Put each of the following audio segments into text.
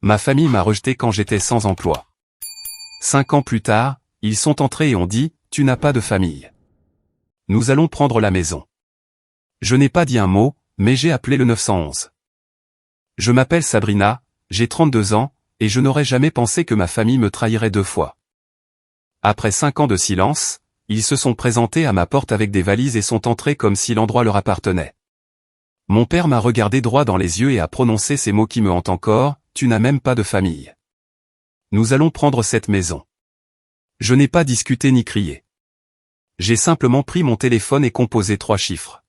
Ma famille m'a rejeté quand j'étais sans emploi. 5 ans plus tard, ils sont entrés et ont dit, « Tu n'as pas de famille. Nous allons prendre la maison. » Je n'ai pas dit un mot, mais j'ai appelé le 911. Je m'appelle Sabrina, j'ai 32 ans, et je n'aurais jamais pensé que ma famille me trahirait 2 fois. Après 5 ans de silence, ils se sont présentés à ma porte avec des valises et sont entrés comme si l'endroit leur appartenait. Mon père m'a regardé droit dans les yeux et a prononcé ces mots qui me hantent encore, « Tu n'as même pas de famille. Nous allons prendre cette maison. » Je n'ai pas discuté ni crié. J'ai simplement pris mon téléphone et composé 3 chiffres.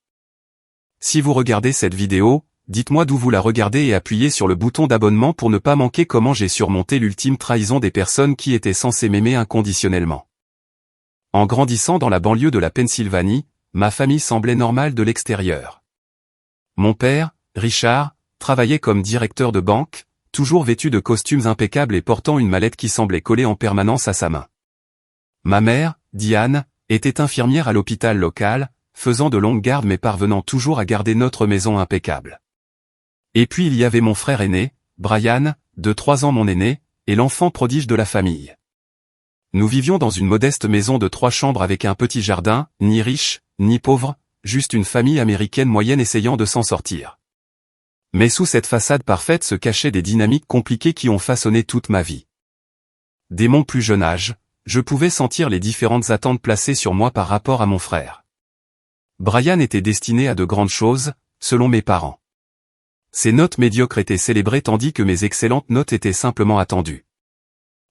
Si vous regardez cette vidéo, dites-moi d'où vous la regardez et appuyez sur le bouton d'abonnement pour ne pas manquer comment j'ai surmonté l'ultime trahison des personnes qui étaient censées m'aimer inconditionnellement. En grandissant dans la banlieue de la Pennsylvanie, ma famille semblait normale de l'extérieur. Mon père, Richard, travaillait comme directeur de banque, toujours vêtu de costumes impeccables et portant une mallette qui semblait collée en permanence à sa main. Ma mère, Diane, était infirmière à l'hôpital local, faisant de longues gardes mais parvenant toujours à garder notre maison impeccable. Et puis il y avait mon frère aîné, Brian, de 3 ans mon aîné, et l'enfant prodige de la famille. Nous vivions dans une modeste maison de 3 chambres avec un petit jardin, ni riche, ni pauvre, juste une famille américaine moyenne essayant de s'en sortir. Mais sous cette façade parfaite se cachaient des dynamiques compliquées qui ont façonné toute ma vie. Dès mon plus jeune âge, je pouvais sentir les différentes attentes placées sur moi par rapport à mon frère. Brian était destiné à de grandes choses, selon mes parents. Ses notes médiocres étaient célébrées tandis que mes excellentes notes étaient simplement attendues.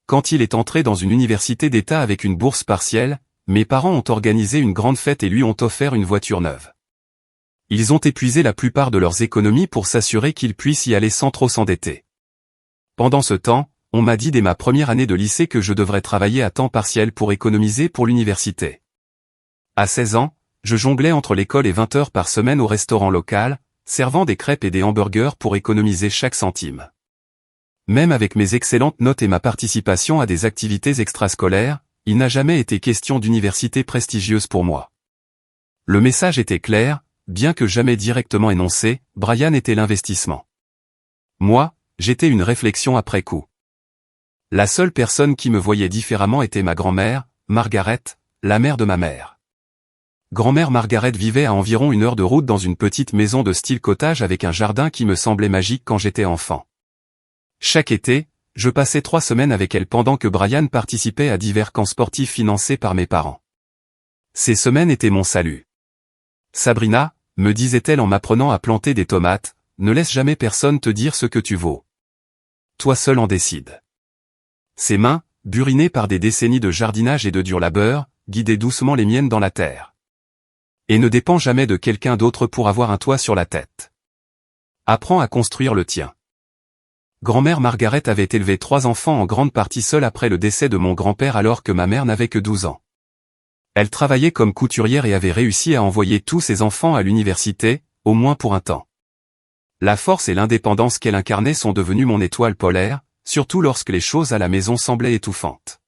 Quand il est entré dans une université d'État avec une bourse partielle, mes parents ont organisé une grande fête et lui ont offert une voiture neuve. Ils ont épuisé la plupart de leurs économies pour s'assurer qu'il puisse y aller sans trop s'endetter. Pendant ce temps, on m'a dit dès ma première année de lycée que je devrais travailler à temps partiel pour économiser pour l'université. À 16 ans, je jonglais entre l'école et 20 heures par semaine au restaurant local, servant des crêpes et des hamburgers pour économiser chaque centime. Même avec mes excellentes notes et ma participation à des activités extrascolaires, il n'a jamais été question d'université prestigieuse pour moi. Le message était clair, bien que jamais directement énoncé, Brian était l'investissement. Moi, j'étais une réflexion après coup. La seule personne qui me voyait différemment était ma grand-mère, Margaret, la mère de ma mère. Grand-mère Margaret vivait à environ 1 heure de route dans une petite maison de style cottage avec un jardin qui me semblait magique quand j'étais enfant. Chaque été, je passais 3 semaines avec elle pendant que Brian participait à divers camps sportifs financés par mes parents. Ces semaines étaient mon salut. Sabrina, me disait-elle en m'apprenant à planter des tomates, ne laisse jamais personne te dire ce que tu vaux. Toi seul en décide. Ses mains, burinées par des décennies de jardinage et de dur labeur, guidaient doucement les miennes dans la terre. Et ne dépends jamais de quelqu'un d'autre pour avoir un toit sur la tête. Apprends à construire le tien. Grand-mère Margaret avait élevé 3 enfants en grande partie seule après le décès de mon grand-père alors que ma mère n'avait que 12 ans. Elle travaillait comme couturière et avait réussi à envoyer tous ses enfants à l'université, au moins pour un temps. La force et l'indépendance qu'elle incarnait sont devenues mon étoile polaire, surtout lorsque les choses à la maison semblaient étouffantes.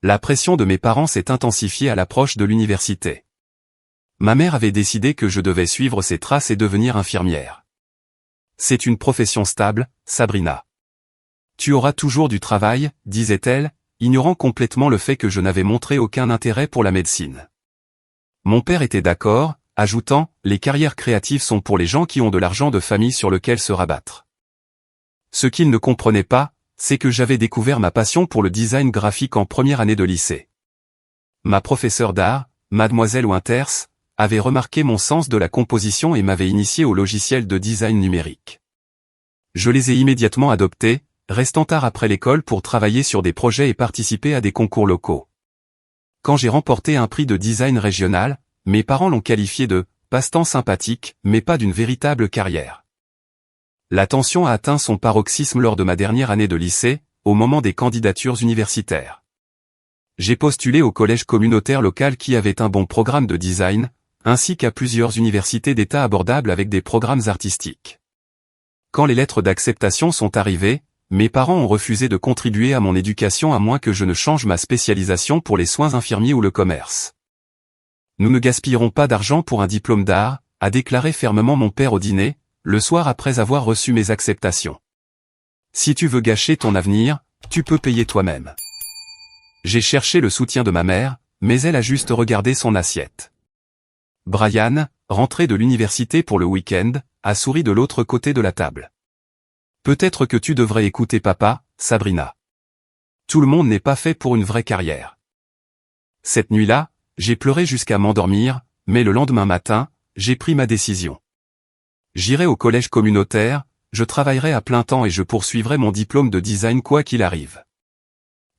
La pression de mes parents s'est intensifiée à l'approche de l'université. Ma mère avait décidé que je devais suivre ses traces et devenir infirmière. C'est une profession stable, Sabrina. Tu auras toujours du travail, disait-elle, ignorant complètement le fait que je n'avais montré aucun intérêt pour la médecine. Mon père était d'accord, ajoutant, les carrières créatives sont pour les gens qui ont de l'argent de famille sur lequel se rabattre. Ce qu'il ne comprenait pas, c'est que j'avais découvert ma passion pour le design graphique en première année de lycée. Ma professeure d'art, Mademoiselle Winters, avait remarqué mon sens de la composition et m'avait initié au logiciel de design numérique. Je les ai immédiatement adoptés, restant tard après l'école pour travailler sur des projets et participer à des concours locaux. Quand j'ai remporté un prix de design régional, mes parents l'ont qualifié de « passe-temps sympathique », mais pas d'une véritable carrière. La tension a atteint son paroxysme lors de ma dernière année de lycée, au moment des candidatures universitaires. J'ai postulé au collège communautaire local qui avait un bon programme de design, ainsi qu'à plusieurs universités d'État abordables avec des programmes artistiques. Quand les lettres d'acceptation sont arrivées, mes parents ont refusé de contribuer à mon éducation à moins que je ne change ma spécialisation pour les soins infirmiers ou le commerce. Nous ne gaspillerons pas d'argent pour un diplôme d'art, a déclaré fermement mon père au dîner, le soir après avoir reçu mes acceptations. Si tu veux gâcher ton avenir, tu peux payer toi-même. J'ai cherché le soutien de ma mère, mais elle a juste regardé son assiette. Brian, rentré de l'université pour le week-end, a souri de l'autre côté de la table. Peut-être que tu devrais écouter papa, Sabrina. Tout le monde n'est pas fait pour une vraie carrière. Cette nuit-là, j'ai pleuré jusqu'à m'endormir, mais le lendemain matin, j'ai pris ma décision. J'irai au collège communautaire, je travaillerai à plein temps et je poursuivrai mon diplôme de design quoi qu'il arrive.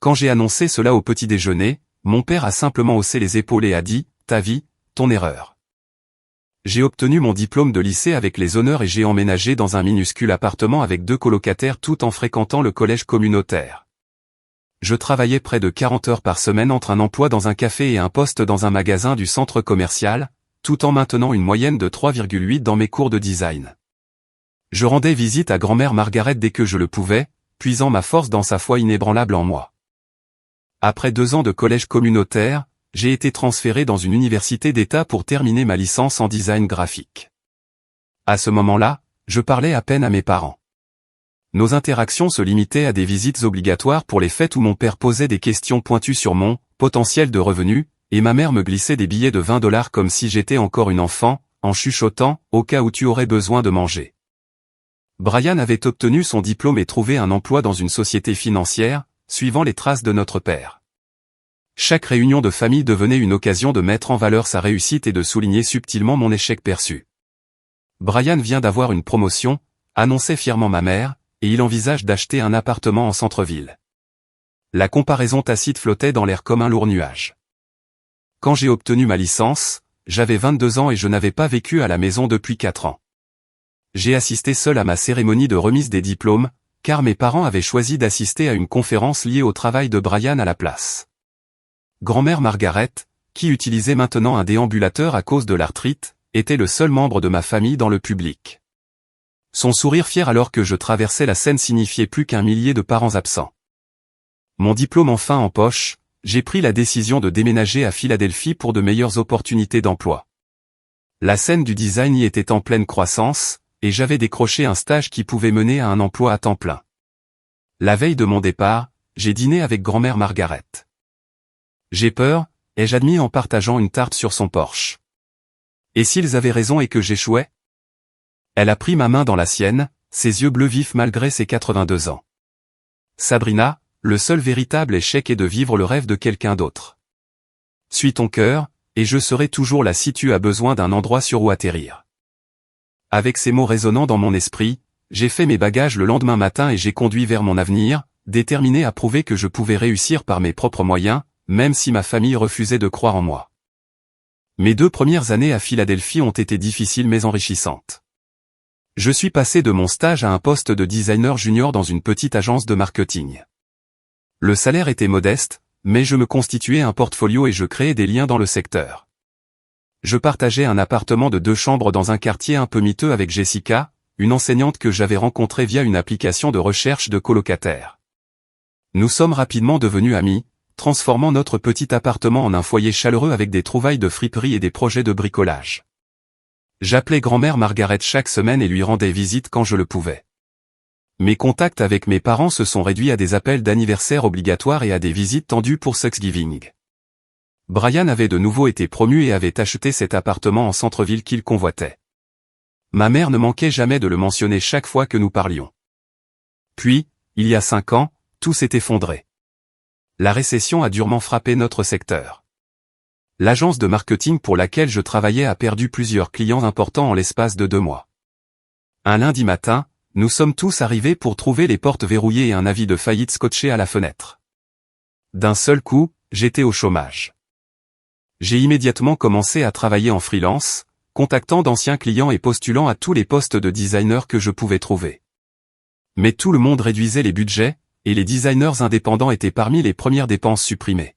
Quand j'ai annoncé cela au petit déjeuner, mon père a simplement haussé les épaules et a dit « Ta vie, ton erreur ». J'ai obtenu mon diplôme de lycée avec les honneurs et j'ai emménagé dans un minuscule appartement avec 2 colocataires tout en fréquentant le collège communautaire. Je travaillais près de 40 heures par semaine entre un emploi dans un café et un poste dans un magasin du centre commercial, tout en maintenant une moyenne de 3,8 dans mes cours de design. Je rendais visite à grand-mère Margaret dès que je le pouvais, puisant ma force dans sa foi inébranlable en moi. Après 2 ans de collège communautaire, j'ai été transféré dans une université d'État pour terminer ma licence en design graphique. À ce moment-là, je parlais à peine à mes parents. Nos interactions se limitaient à des visites obligatoires pour les fêtes où mon père posait des questions pointues sur mon potentiel de revenus, et ma mère me glissait des billets de $20 comme si j'étais encore une enfant, en chuchotant « au cas où tu aurais besoin de manger ». Brian avait obtenu son diplôme et trouvé un emploi dans une société financière, suivant les traces de notre père. Chaque réunion de famille devenait une occasion de mettre en valeur sa réussite et de souligner subtilement mon échec perçu. Brian vient d'avoir une promotion, annonçait fièrement ma mère, et il envisage d'acheter un appartement en centre-ville. La comparaison tacite flottait dans l'air comme un lourd nuage. Quand j'ai obtenu ma licence, j'avais 22 ans et je n'avais pas vécu à la maison depuis 4 ans. J'ai assisté seul à ma cérémonie de remise des diplômes, car mes parents avaient choisi d'assister à une conférence liée au travail de Brian à la place. Grand-mère Margaret, qui utilisait maintenant un déambulateur à cause de l'arthrite, était le seul membre de ma famille dans le public. Son sourire fier alors que je traversais la scène signifiait plus qu'un millier de parents absents. Mon diplôme enfin en poche, j'ai pris la décision de déménager à Philadelphie pour de meilleures opportunités d'emploi. La scène du design y était en pleine croissance, et j'avais décroché un stage qui pouvait mener à un emploi à temps plein. La veille de mon départ, j'ai dîné avec grand-mère Margaret. J'ai peur, ai-je admis en partageant une tarte sur son porche. Et s'ils avaient raison et que j'échouais ? Elle a pris ma main dans la sienne, ses yeux bleus vifs malgré ses 82 ans. Sabrina, le seul véritable échec est de vivre le rêve de quelqu'un d'autre. Suis ton cœur, et je serai toujours là si tu as besoin d'un endroit sur où atterrir. Avec ces mots résonnant dans mon esprit, j'ai fait mes bagages le lendemain matin et j'ai conduit vers mon avenir, déterminé à prouver que je pouvais réussir par mes propres moyens, même si ma famille refusait de croire en moi. Mes 2 premières années à Philadelphie ont été difficiles mais enrichissantes. Je suis passé de mon stage à un poste de designer junior dans une petite agence de marketing. Le salaire était modeste, mais je me constituais un portfolio et je créais des liens dans le secteur. Je partageais un appartement de 2 chambres dans un quartier un peu miteux avec Jessica, une enseignante que j'avais rencontrée via une application de recherche de colocataires. Nous sommes rapidement devenus amis, transformant notre petit appartement en un foyer chaleureux avec des trouvailles de friperie et des projets de bricolage. J'appelais grand-mère Margaret chaque semaine et lui rendais visite quand je le pouvais. Mes contacts avec mes parents se sont réduits à des appels d'anniversaire obligatoires et à des visites tendues pour Thanksgiving. Brian avait de nouveau été promu et avait acheté cet appartement en centre-ville qu'il convoitait. Ma mère ne manquait jamais de le mentionner chaque fois que nous parlions. Puis, il y a 5 ans, tout s'est effondré. La récession a durement frappé notre secteur. L'agence de marketing pour laquelle je travaillais a perdu plusieurs clients importants en l'espace de 2 mois. Un lundi matin, nous sommes tous arrivés pour trouver les portes verrouillées et un avis de faillite scotché à la fenêtre. D'un seul coup, j'étais au chômage. J'ai immédiatement commencé à travailler en freelance, contactant d'anciens clients et postulant à tous les postes de designer que je pouvais trouver. Mais tout le monde réduisait les budgets, et les designers indépendants étaient parmi les premières dépenses supprimées.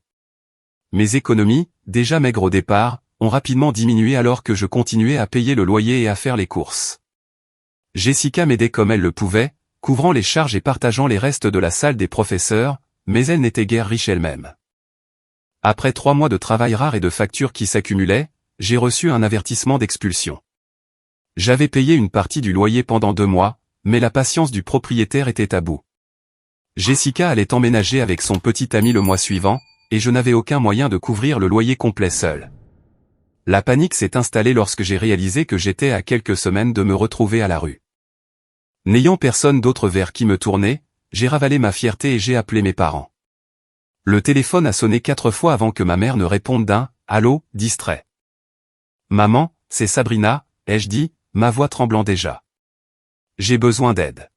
Mes économies, déjà maigres au départ, ont rapidement diminué alors que je continuais à payer le loyer et à faire les courses. Jessica m'aidait comme elle le pouvait, couvrant les charges et partageant les restes de la salle des professeurs, mais elle n'était guère riche elle-même. Après 3 mois de travail rare et de factures qui s'accumulaient, j'ai reçu un avertissement d'expulsion. J'avais payé une partie du loyer pendant 2 mois, mais la patience du propriétaire était à bout. Jessica allait emménager avec son petit ami le mois suivant, et je n'avais aucun moyen de couvrir le loyer complet seul. La panique s'est installée lorsque j'ai réalisé que j'étais à quelques semaines de me retrouver à la rue. N'ayant personne d'autre vers qui me tourner, j'ai ravalé ma fierté et j'ai appelé mes parents. Le téléphone a sonné 4 fois avant que ma mère ne réponde d'un « Allô » distrait. « Maman, c'est Sabrina », ai-je dit, ma voix tremblant déjà. « J'ai besoin d'aide. »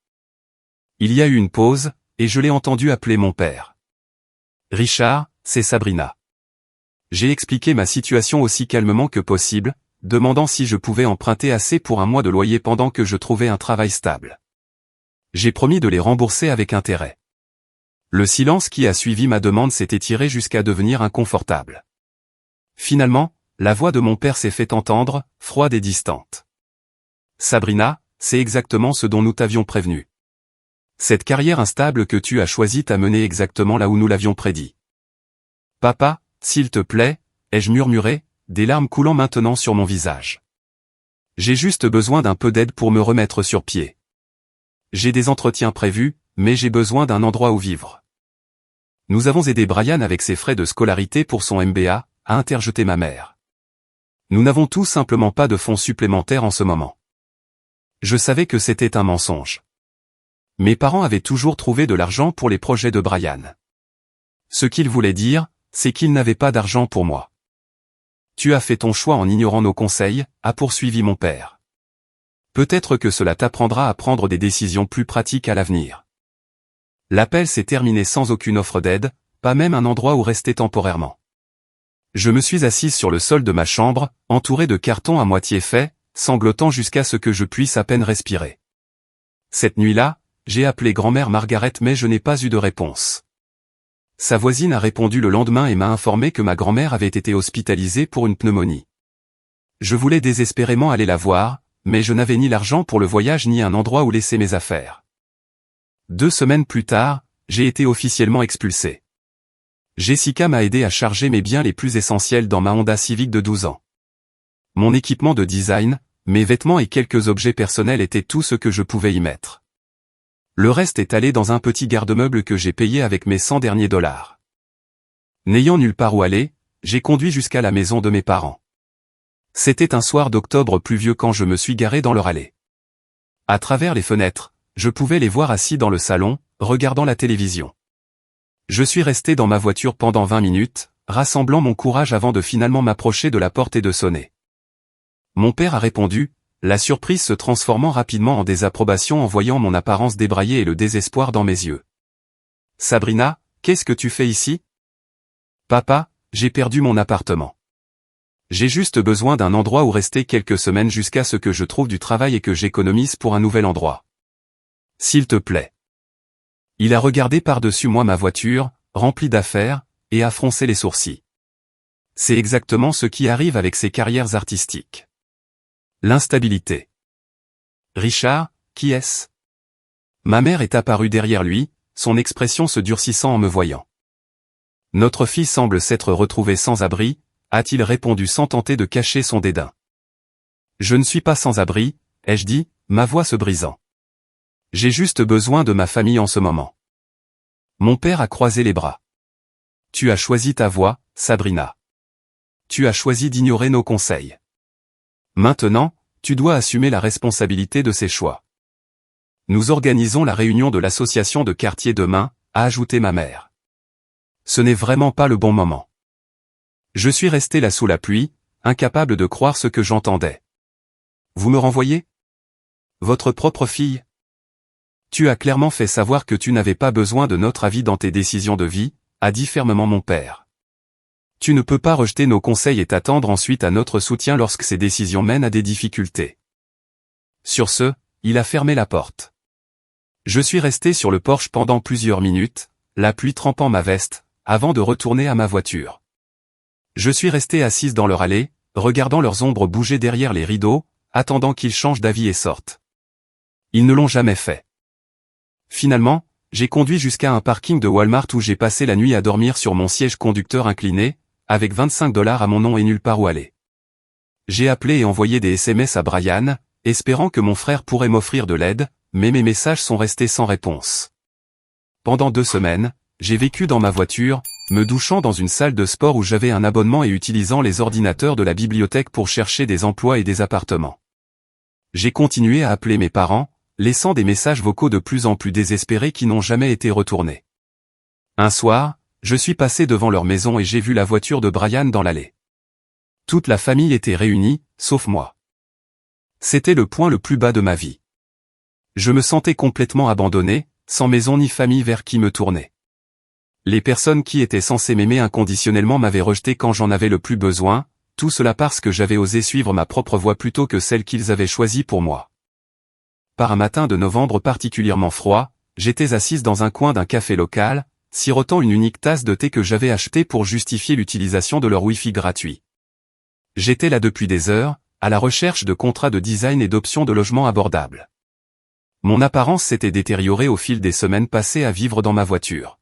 Il y a eu une pause, et je l'ai entendu appeler mon père. « Richard, c'est Sabrina. » J'ai expliqué ma situation aussi calmement que possible, demandant si je pouvais emprunter assez pour un mois de loyer pendant que je trouvais un travail stable. J'ai promis de les rembourser avec intérêt. Le silence qui a suivi ma demande s'est étiré jusqu'à devenir inconfortable. Finalement, la voix de mon père s'est fait entendre, froide et distante. « Sabrina, c'est exactement ce dont nous t'avions prévenu. Cette carrière instable que tu as choisie t'a mené exactement là où nous l'avions prédit. Papa, s'il te plaît, ai-je murmuré, des larmes coulant maintenant sur mon visage. J'ai juste besoin d'un peu d'aide pour me remettre sur pied. J'ai des entretiens prévus, mais j'ai besoin d'un endroit où vivre. Nous avons aidé Brian avec ses frais de scolarité pour son MBA, a interjeté ma mère. Nous n'avons tout simplement pas de fonds supplémentaires en ce moment. Je savais que c'était un mensonge. Mes parents avaient toujours trouvé de l'argent pour les projets de Brian. Ce qu'ils voulaient dire, c'est qu'ils n'avaient pas d'argent pour moi. Tu as fait ton choix en ignorant nos conseils, a poursuivi mon père. Peut-être que cela t'apprendra à prendre des décisions plus pratiques à l'avenir. L'appel s'est terminé sans aucune offre d'aide, pas même un endroit où rester temporairement. Je me suis assise sur le sol de ma chambre, entourée de cartons à moitié faits, sanglotant jusqu'à ce que je puisse à peine respirer. Cette nuit-là, j'ai appelé grand-mère Margaret mais je n'ai pas eu de réponse. Sa voisine a répondu le lendemain et m'a informé que ma grand-mère avait été hospitalisée pour une pneumonie. Je voulais désespérément aller la voir, mais je n'avais ni l'argent pour le voyage ni un endroit où laisser mes affaires. 2 semaines plus tard, j'ai été officiellement expulsé. Jessica m'a aidé à charger mes biens les plus essentiels dans ma Honda Civic de 12 ans. Mon équipement de design, mes vêtements et quelques objets personnels étaient tout ce que je pouvais y mettre. Le reste est allé dans un petit garde-meuble que j'ai payé avec mes 100 derniers dollars. N'ayant nulle part où aller, j'ai conduit jusqu'à la maison de mes parents. C'était un soir d'octobre pluvieux quand je me suis garé dans leur allée. À travers les fenêtres, je pouvais les voir assis dans le salon, regardant la télévision. Je suis resté dans ma voiture pendant 20 minutes, rassemblant mon courage avant de finalement m'approcher de la porte et de sonner. Mon père a répondu, la surprise se transformant rapidement en désapprobation en voyant mon apparence débraillée et le désespoir dans mes yeux. « Sabrina, qu'est-ce que tu fais ici ? » ?»« Papa, j'ai perdu mon appartement. J'ai juste besoin d'un endroit où rester quelques semaines jusqu'à ce que je trouve du travail et que j'économise pour un nouvel endroit. S'il te plaît. » Il a regardé par-dessus moi ma voiture, remplie d'affaires, et a froncé les sourcils. C'est exactement ce qui arrive avec ces carrières artistiques. L'instabilité. Richard, qui est-ce ? Ma mère est apparue derrière lui, son expression se durcissant en me voyant. Notre fille semble s'être retrouvée sans abri, a-t-il répondu sans tenter de cacher son dédain. Je ne suis pas sans abri, ai-je dit, ma voix se brisant. J'ai juste besoin de ma famille en ce moment. Mon père a croisé les bras. Tu as choisi ta voie, Sabrina. Tu as choisi d'ignorer nos conseils. Maintenant, tu dois assumer la responsabilité de ces choix. Nous organisons la réunion de l'association de quartier demain, a ajouté ma mère. Ce n'est vraiment pas le bon moment. Je suis resté là sous la pluie, incapable de croire ce que j'entendais. Vous me renvoyez ? Votre propre fille ? Tu as clairement fait savoir que tu n'avais pas besoin de notre avis dans tes décisions de vie, a dit fermement mon père. Tu ne peux pas rejeter nos conseils et t'attendre ensuite à notre soutien lorsque ces décisions mènent à des difficultés. Sur ce, il a fermé la porte. Je suis resté sur le porche pendant plusieurs minutes, la pluie trempant ma veste, avant de retourner à ma voiture. Je suis resté assise dans leur allée, regardant leurs ombres bouger derrière les rideaux, attendant qu'ils changent d'avis et sortent. Ils ne l'ont jamais fait. Finalement, j'ai conduit jusqu'à un parking de Walmart où j'ai passé la nuit à dormir sur mon siège conducteur incliné, avec 25 $ à mon nom et nulle part où aller. J'ai appelé et envoyé des SMS à Brian, espérant que mon frère pourrait m'offrir de l'aide, mais mes messages sont restés sans réponse. Pendant 2 semaines, j'ai vécu dans ma voiture, me douchant dans une salle de sport où j'avais un abonnement et utilisant les ordinateurs de la bibliothèque pour chercher des emplois et des appartements. J'ai continué à appeler mes parents, laissant des messages vocaux de plus en plus désespérés qui n'ont jamais été retournés. Un soir, je suis passé devant leur maison et j'ai vu la voiture de Brian dans l'allée. Toute la famille était réunie, sauf moi. C'était le point le plus bas de ma vie. Je me sentais complètement abandonné, sans maison ni famille vers qui me tourner. Les personnes qui étaient censées m'aimer inconditionnellement m'avaient rejeté quand j'en avais le plus besoin, tout cela parce que j'avais osé suivre ma propre voie plutôt que celle qu'ils avaient choisie pour moi. Par un matin de novembre particulièrement froid, j'étais assise dans un coin d'un café local, sirotant une unique tasse de thé que j'avais achetée pour justifier l'utilisation de leur Wi-Fi gratuit. J'étais là depuis des heures, à la recherche de contrats de design et d'options de logement abordables. Mon apparence s'était détériorée au fil des semaines passées à vivre dans ma voiture.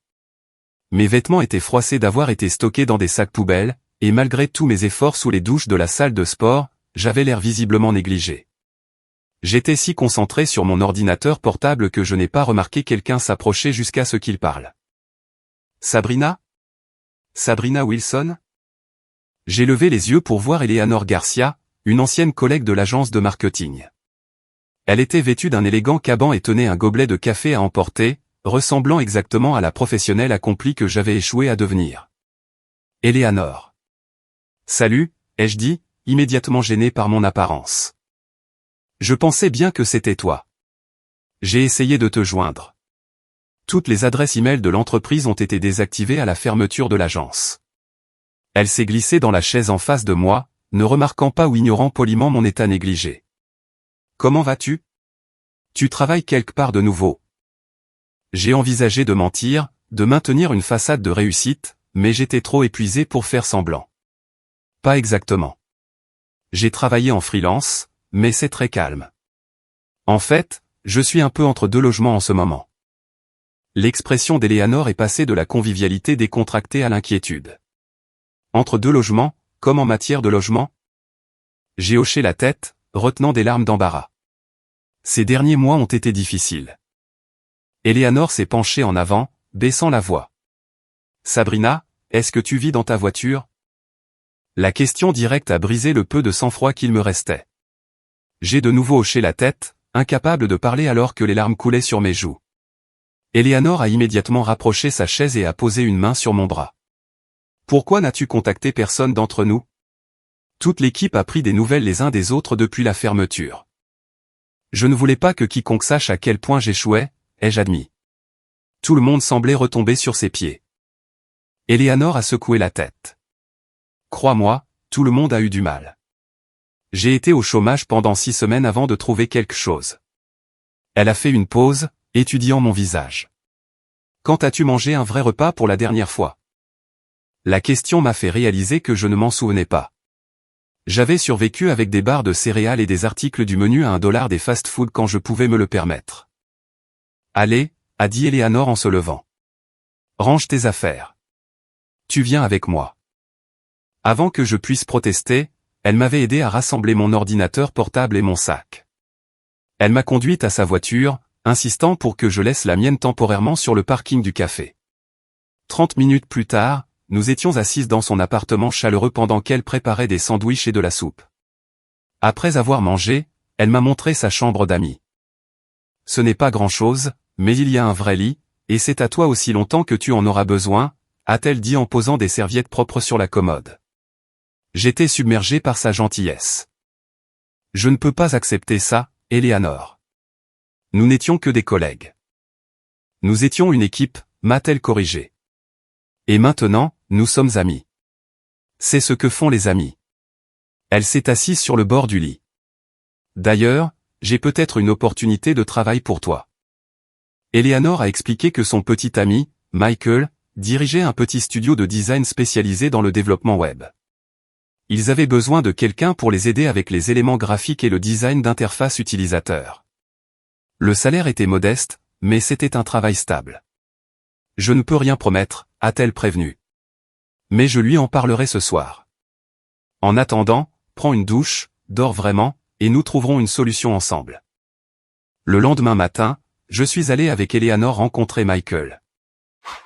Mes vêtements étaient froissés d'avoir été stockés dans des sacs poubelles, et malgré tous mes efforts sous les douches de la salle de sport, j'avais l'air visiblement négligé. J'étais si concentré sur mon ordinateur portable que je n'ai pas remarqué quelqu'un s'approcher jusqu'à ce qu'il parle. Sabrina? Sabrina Wilson? J'ai levé les yeux pour voir Eleanor Garcia, une ancienne collègue de l'agence de marketing. Elle était vêtue d'un élégant caban et tenait un gobelet de café à emporter, ressemblant exactement à la professionnelle accomplie que j'avais échoué à devenir. Eleanor. Salut, ai-je dit, immédiatement gêné par mon apparence. Je pensais bien que c'était toi. J'ai essayé de te joindre. Toutes les adresses e-mail de l'entreprise ont été désactivées à la fermeture de l'agence. Elle s'est glissée dans la chaise en face de moi, ne remarquant pas ou ignorant poliment mon état négligé. Comment vas-tu? Tu travailles quelque part de nouveau? J'ai envisagé de mentir, de maintenir une façade de réussite, mais j'étais trop épuisé pour faire semblant. Pas exactement. J'ai travaillé en freelance, mais c'est très calme. En fait, je suis un peu entre 2 logements en ce moment. L'expression d'Eleanor est passée de la convivialité décontractée à l'inquiétude. Entre 2 logements, comme en matière de logement? J'ai hoché la tête, retenant des larmes d'embarras. Ces derniers mois ont été difficiles. Eleanor s'est penchée en avant, baissant la voix. Sabrina, est-ce que tu vis dans ta voiture? La question directe a brisé le peu de sang-froid qu'il me restait. J'ai de nouveau hoché la tête, incapable de parler alors que les larmes coulaient sur mes joues. Eleanor a immédiatement rapproché sa chaise et a posé une main sur mon bras. Pourquoi n'as-tu contacté personne d'entre nous? Toute l'équipe a pris des nouvelles les uns des autres depuis la fermeture. Je ne voulais pas que quiconque sache à quel point j'échouais, ai-je admis. Tout le monde semblait retomber sur ses pieds. Eleanor a secoué la tête. Crois-moi, tout le monde a eu du mal. J'ai été au chômage pendant 6 semaines avant de trouver quelque chose. Elle a fait une pause, étudiant mon visage. Quand as-tu mangé un vrai repas pour la dernière fois? La question m'a fait réaliser que je ne m'en souvenais pas. J'avais survécu avec des barres de céréales et des articles du menu à $1 des fast-food quand je pouvais me le permettre. Allez, a dit Eleanor en se levant. Range tes affaires. Tu viens avec moi. Avant que je puisse protester, elle m'avait aidé à rassembler mon ordinateur portable et mon sac. Elle m'a conduite à sa voiture, insistant pour que je laisse la mienne temporairement sur le parking du café. 30 minutes plus tard, nous étions assises dans son appartement chaleureux pendant qu'elle préparait des sandwichs et de la soupe. Après avoir mangé, elle m'a montré sa chambre d'amis. Ce n'est pas grand-chose, mais il y a un vrai lit, et c'est à toi aussi longtemps que tu en auras besoin, a-t-elle dit en posant des serviettes propres sur la commode. J'étais submergé par sa gentillesse. Je ne peux pas accepter ça, Eleanor. Nous n'étions que des collègues. Nous étions une équipe, m'a-t-elle corrigé. Et maintenant, nous sommes amis. C'est ce que font les amis. Elle s'est assise sur le bord du lit. D'ailleurs, j'ai peut-être une opportunité de travail pour toi. Eleanor a expliqué que son petit ami, Michael, dirigeait un petit studio de design spécialisé dans le développement web. Ils avaient besoin de quelqu'un pour les aider avec les éléments graphiques et le design d'interface utilisateur. Le salaire était modeste, mais c'était un travail stable. Je ne peux rien promettre, a-t-elle prévenu. Mais je lui en parlerai ce soir. En attendant, prends une douche, dors vraiment, et nous trouverons une solution ensemble. Le lendemain matin, je suis allé avec Eleanor rencontrer Michael.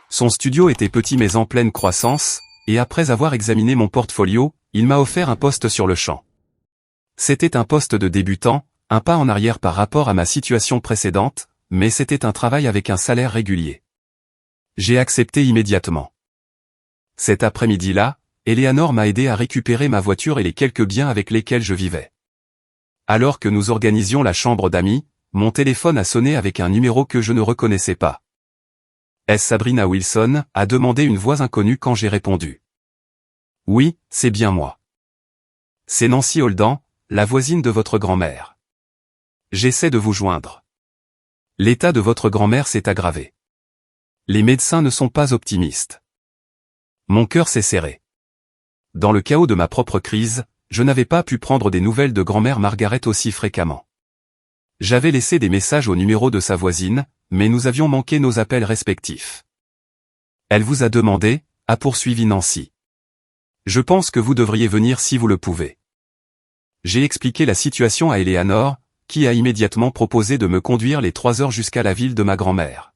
Son studio était petit mais en pleine croissance, et après avoir examiné mon portfolio, il m'a offert un poste sur le champ. C'était un poste de débutant, un pas en arrière par rapport à ma situation précédente, mais c'était un travail avec un salaire régulier. J'ai accepté immédiatement. Cet après-midi-là, Eleanor m'a aidé à récupérer ma voiture et les quelques biens avec lesquels je vivais. Alors que nous organisions la chambre d'amis, mon téléphone a sonné avec un numéro que je ne reconnaissais pas. Est-ce Sabrina Wilson, a demandé une voix inconnue quand j'ai répondu. Oui, c'est bien moi. C'est Nancy Holden, la voisine de votre grand-mère. J'essaie de vous joindre. L'état de votre grand-mère s'est aggravé. Les médecins ne sont pas optimistes. Mon cœur s'est serré. Dans le chaos de ma propre crise, je n'avais pas pu prendre des nouvelles de grand-mère Margaret aussi fréquemment. J'avais laissé des messages au numéro de sa voisine, mais nous avions manqué nos appels respectifs. Elle vous a demandé, a poursuivi Nancy. Je pense que vous devriez venir si vous le pouvez. J'ai expliqué la situation à Eleanor, qui a immédiatement proposé de me conduire les 3 heures jusqu'à la ville de ma grand-mère.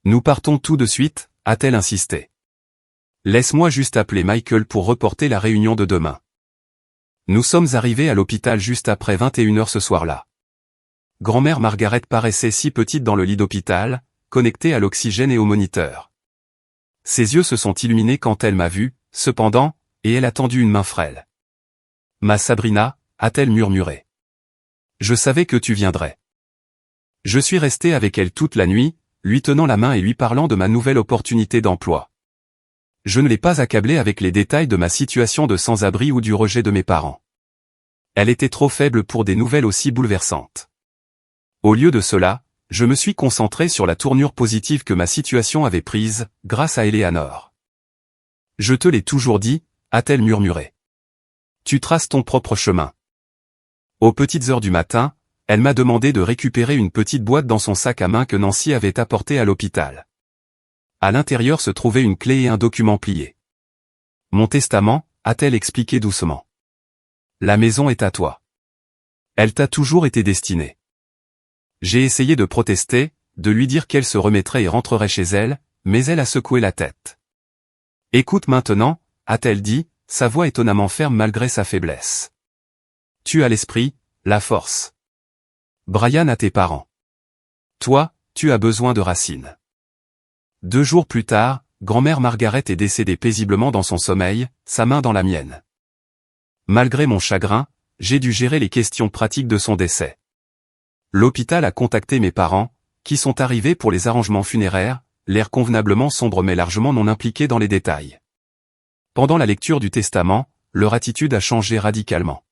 Nous partons tout de suite, a-t-elle insisté. Laisse-moi juste appeler Michael pour reporter la réunion de demain. Nous sommes arrivés à l'hôpital juste après 21h ce soir-là. Grand-mère Margaret paraissait si petite dans le lit d'hôpital, connectée à l'oxygène et au moniteur. Ses yeux se sont illuminés quand elle m'a vu, cependant, et elle a tendu une main frêle. Ma Sabrina, a-t-elle murmuré. Je savais que tu viendrais. Je suis resté avec elle toute la nuit, lui tenant la main et lui parlant de ma nouvelle opportunité d'emploi. Je ne l'ai pas accablée avec les détails de ma situation de sans-abri ou du rejet de mes parents. Elle était trop faible pour des nouvelles aussi bouleversantes. Au lieu de cela, je me suis concentré sur la tournure positive que ma situation avait prise, grâce à Eleanor. Je te l'ai toujours dit, a-t-elle murmuré. Tu traces ton propre chemin. Aux petites heures du matin, elle m'a demandé de récupérer une petite boîte dans son sac à main que Nancy avait apporté à l'hôpital. À l'intérieur se trouvait une clé et un document plié. Mon testament, a-t-elle expliqué doucement. La maison est à toi. Elle t'a toujours été destinée. J'ai essayé de protester, de lui dire qu'elle se remettrait et rentrerait chez elle, mais elle a secoué la tête. Écoute maintenant, a-t-elle dit, sa voix étonnamment ferme malgré sa faiblesse. Tu as l'esprit, la force. Brian a tes parents. Toi, tu as besoin de racines. 2 jours plus tard, grand-mère Margaret est décédée paisiblement dans son sommeil, sa main dans la mienne. Malgré mon chagrin, j'ai dû gérer les questions pratiques de son décès. L'hôpital a contacté mes parents, qui sont arrivés pour les arrangements funéraires, l'air convenablement sombre mais largement non impliqué dans les détails. Pendant la lecture du testament, leur attitude a changé radicalement.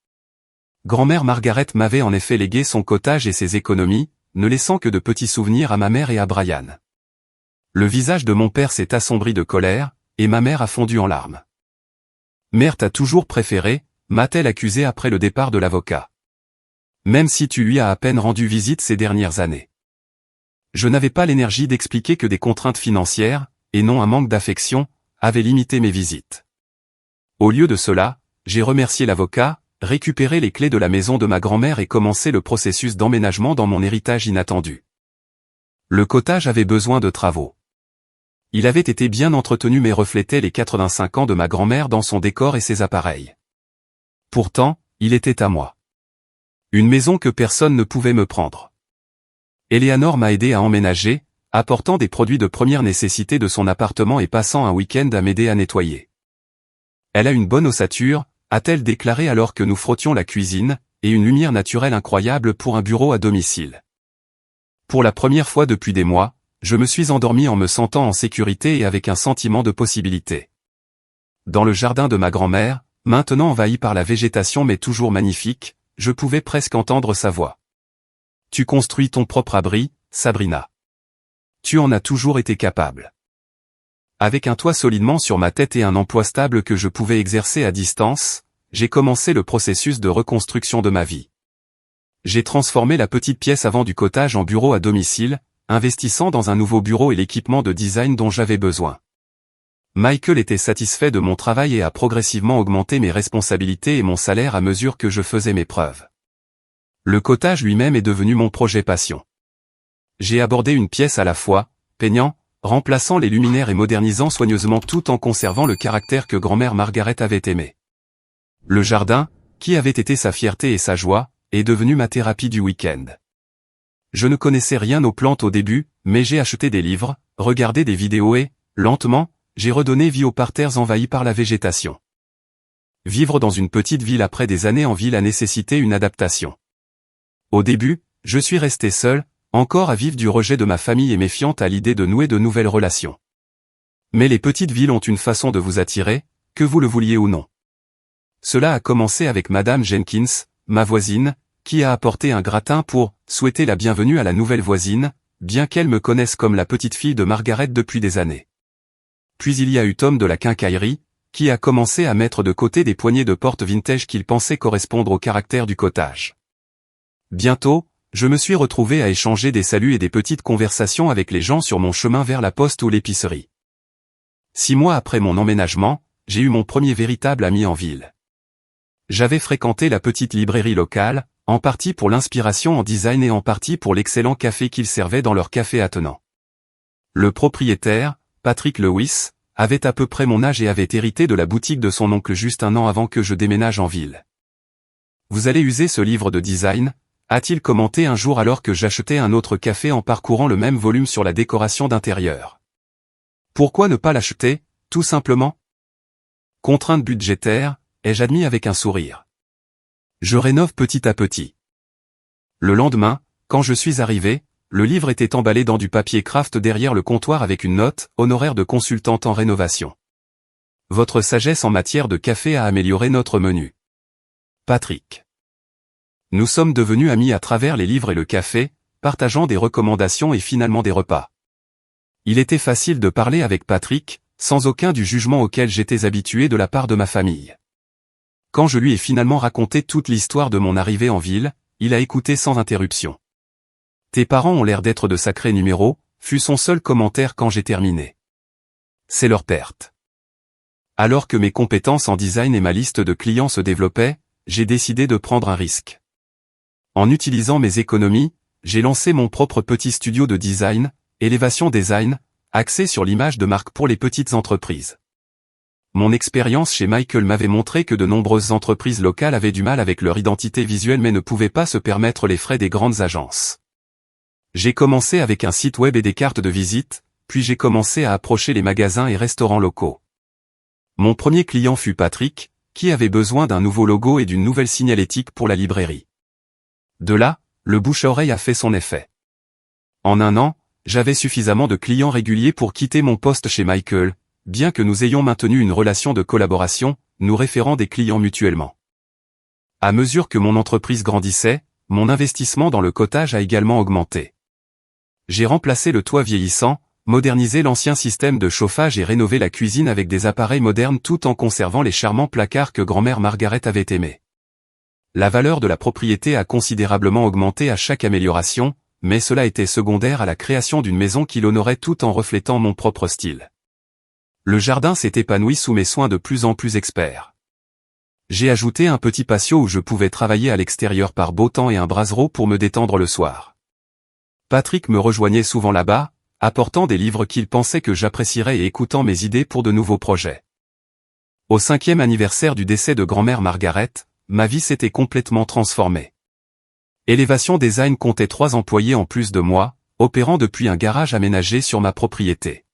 Grand-mère Margaret m'avait en effet légué son cottage et ses économies, ne laissant que de petits souvenirs à ma mère et à Brian. Le visage de mon père s'est assombri de colère, et ma mère a fondu en larmes. Mère t'a toujours préféré, m'a-t-elle accusé après le départ de l'avocat. Même si tu lui as à peine rendu visite ces dernières années. Je n'avais pas l'énergie d'expliquer que des contraintes financières, et non un manque d'affection, avaient limité mes visites. Au lieu de cela, j'ai remercié l'avocat, récupéré les clés de la maison de ma grand-mère et commencé le processus d'emménagement dans mon héritage inattendu. Le cottage avait besoin de travaux. Il avait été bien entretenu mais reflétait les 85 ans de ma grand-mère dans son décor et ses appareils. Pourtant, il était à moi. Une maison que personne ne pouvait me prendre. Eleanor m'a aidé à emménager, apportant des produits de première nécessité de son appartement et passant un week-end à m'aider à nettoyer. Elle a une bonne ossature, a-t-elle déclaré alors que nous frottions la cuisine, et une lumière naturelle incroyable pour un bureau à domicile. Pour la première fois depuis des mois, je me suis endormi en me sentant en sécurité et avec un sentiment de possibilité. Dans le jardin de ma grand-mère, maintenant envahi par la végétation mais toujours magnifique, je pouvais presque entendre sa voix. Tu construis ton propre abri, Sabrina. Tu en as toujours été capable. Avec un toit solidement sur ma tête et un emploi stable que je pouvais exercer à distance, j'ai commencé le processus de reconstruction de ma vie. J'ai transformé la petite pièce avant du cottage en bureau à domicile, investissant dans un nouveau bureau et l'équipement de design dont j'avais besoin. Michael était satisfait de mon travail et a progressivement augmenté mes responsabilités et mon salaire à mesure que je faisais mes preuves. Le cottage lui-même est devenu mon projet passion. J'ai abordé une pièce à la fois, peignant, remplaçant les luminaires et modernisant soigneusement tout en conservant le caractère que grand-mère Margaret avait aimé. Le jardin, qui avait été sa fierté et sa joie, est devenu ma thérapie du week-end. Je ne connaissais rien aux plantes au début, mais j'ai acheté des livres, regardé des vidéos et, lentement, j'ai redonné vie aux parterres envahis par la végétation. Vivre dans une petite ville après des années en ville a nécessité une adaptation. Au début, je suis resté seul, encore à vivre du rejet de ma famille et méfiante à l'idée de nouer de nouvelles relations. Mais les petites villes ont une façon de vous attirer, que vous le vouliez ou non. Cela a commencé avec Madame Jenkins, ma voisine, qui a apporté un gratin pour souhaiter la bienvenue à la nouvelle voisine, bien qu'elle me connaisse comme la petite fille de Margaret depuis des années. Puis il y a eu Tom de la quincaillerie, qui a commencé à mettre de côté des poignées de porte vintage qu'il pensait correspondre au caractère du cottage. Bientôt, je me suis retrouvé à échanger des saluts et des petites conversations avec les gens sur mon chemin vers la poste ou l'épicerie. 6 mois après mon emménagement, j'ai eu mon premier véritable ami en ville. J'avais fréquenté la petite librairie locale, en partie pour l'inspiration en design et en partie pour l'excellent café qu'ils servaient dans leur café attenant. Le propriétaire, Patrick Lewis, avait à peu près mon âge et avait hérité de la boutique de son oncle juste un an avant que je déménage en ville. « Vous allez user ce livre de design ?» a-t-il commenté un jour alors que j'achetais un autre café en parcourant le même volume sur la décoration d'intérieur. Pourquoi ne pas l'acheter, tout simplement? Contrainte budgétaire, ai-je admis avec un sourire. Je rénove petit à petit. Le lendemain, quand je suis arrivé, le livre était emballé dans du papier craft derrière le comptoir avec une note, honoraire de consultante en rénovation. Votre sagesse en matière de café a amélioré notre menu. Patrick. Nous sommes devenus amis à travers les livres et le café, partageant des recommandations et finalement des repas. Il était facile de parler avec Patrick, sans aucun du jugement auquel j'étais habitué de la part de ma famille. Quand je lui ai finalement raconté toute l'histoire de mon arrivée en ville, il a écouté sans interruption. « Tes parents ont l'air d'être de sacrés numéros », fut son seul commentaire quand j'ai terminé. C'est leur perte. Alors que mes compétences en design et ma liste de clients se développaient, j'ai décidé de prendre un risque. En utilisant mes économies, j'ai lancé mon propre petit studio de design, Elevation Design, axé sur l'image de marque pour les petites entreprises. Mon expérience chez Michael m'avait montré que de nombreuses entreprises locales avaient du mal avec leur identité visuelle mais ne pouvaient pas se permettre les frais des grandes agences. J'ai commencé avec un site web et des cartes de visite, puis j'ai commencé à approcher les magasins et restaurants locaux. Mon premier client fut Patrick, qui avait besoin d'un nouveau logo et d'une nouvelle signalétique pour la librairie. De là, le bouche-à-oreille a fait son effet. En un an, j'avais suffisamment de clients réguliers pour quitter mon poste chez Michael, bien que nous ayons maintenu une relation de collaboration, nous référant des clients mutuellement. À mesure que mon entreprise grandissait, mon investissement dans le cottage a également augmenté. J'ai remplacé le toit vieillissant, modernisé l'ancien système de chauffage et rénové la cuisine avec des appareils modernes tout en conservant les charmants placards que grand-mère Margaret avait aimés. La valeur de la propriété a considérablement augmenté à chaque amélioration, mais cela était secondaire à la création d'une maison qui l'honorait tout en reflétant mon propre style. Le jardin s'est épanoui sous mes soins de plus en plus experts. J'ai ajouté un petit patio où je pouvais travailler à l'extérieur par beau temps et un brasero pour me détendre le soir. Patrick me rejoignait souvent là-bas, apportant des livres qu'il pensait que j'apprécierais et écoutant mes idées pour de nouveaux projets. Au 5e anniversaire du décès de grand-mère Margaret, ma vie s'était complètement transformée. Elevation Design comptait 3 employés en plus de moi, opérant depuis un garage aménagé sur ma propriété.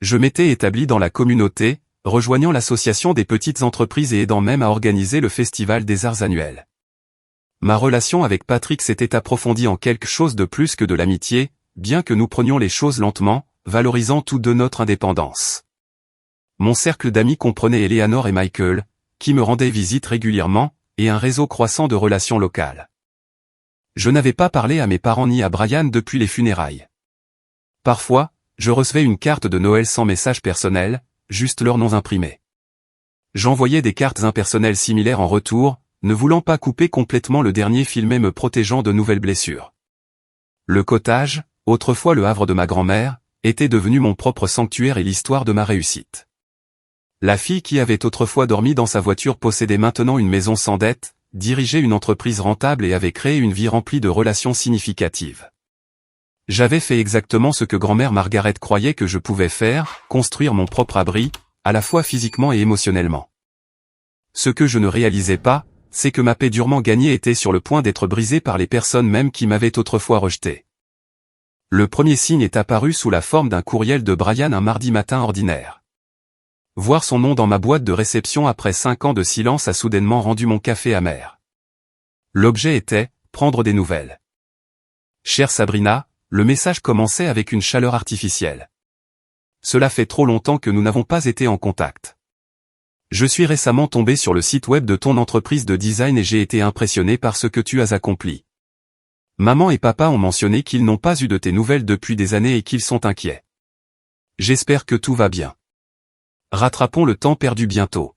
Je m'étais établi dans la communauté, rejoignant l'association des petites entreprises et aidant même à organiser le festival des arts annuels. Ma relation avec Patrick s'était approfondie en quelque chose de plus que de l'amitié, bien que nous prenions les choses lentement, valorisant tous deux notre indépendance. Mon cercle d'amis comprenait Eleanor et Michael, qui me rendaient visite régulièrement, et un réseau croissant de relations locales. Je n'avais pas parlé à mes parents ni à Brian depuis les funérailles. Parfois, je recevais une carte de Noël sans message personnel, juste leurs noms imprimés. J'envoyais des cartes impersonnelles similaires en retour, ne voulant pas couper complètement le dernier fil mais me protégeant de nouvelles blessures. Le cottage, autrefois le havre de ma grand-mère, était devenu mon propre sanctuaire et l'histoire de ma réussite. La fille qui avait autrefois dormi dans sa voiture possédait maintenant une maison sans dette, dirigeait une entreprise rentable et avait créé une vie remplie de relations significatives. J'avais fait exactement ce que grand-mère Margaret croyait que je pouvais faire, construire mon propre abri, à la fois physiquement et émotionnellement. Ce que je ne réalisais pas, c'est que ma paix durement gagnée était sur le point d'être brisée par les personnes même qui m'avaient autrefois rejeté. Le premier signe est apparu sous la forme d'un courriel de Brian un mardi matin ordinaire. Voir son nom dans ma boîte de réception après 5 ans de silence a soudainement rendu mon café amer. L'objet était « Prendre des nouvelles ». Chère Sabrina, le message commençait avec une chaleur artificielle. Cela fait trop longtemps que nous n'avons pas été en contact. Je suis récemment tombé sur le site web de ton entreprise de design et j'ai été impressionné par ce que tu as accompli. Maman et papa ont mentionné qu'ils n'ont pas eu de tes nouvelles depuis des années et qu'ils sont inquiets. J'espère que tout va bien. Rattrapons le temps perdu bientôt.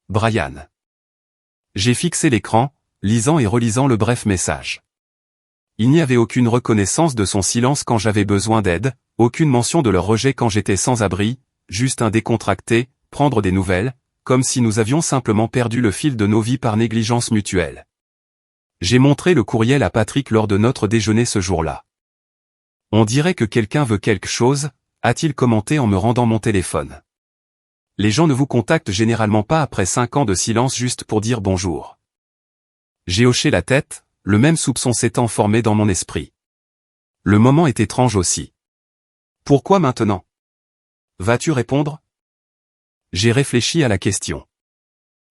Brian. J'ai fixé l'écran, lisant et relisant le bref message. Il n'y avait aucune reconnaissance de son silence quand j'avais besoin d'aide, aucune mention de leur rejet quand j'étais sans abri, juste un décontracté, prendre des nouvelles, comme si nous avions simplement perdu le fil de nos vies par négligence mutuelle. J'ai montré le courriel à Patrick lors de notre déjeuner ce jour-là. On dirait que quelqu'un veut quelque chose, a-t-il commenté en me rendant mon téléphone. Les gens ne vous contactent généralement pas après 5 ans de silence juste pour dire bonjour. J'ai hoché la tête, le même soupçon s'étant formé dans mon esprit. Le moment est étrange aussi. Pourquoi maintenant? Vas-tu répondre? J'ai réfléchi à la question.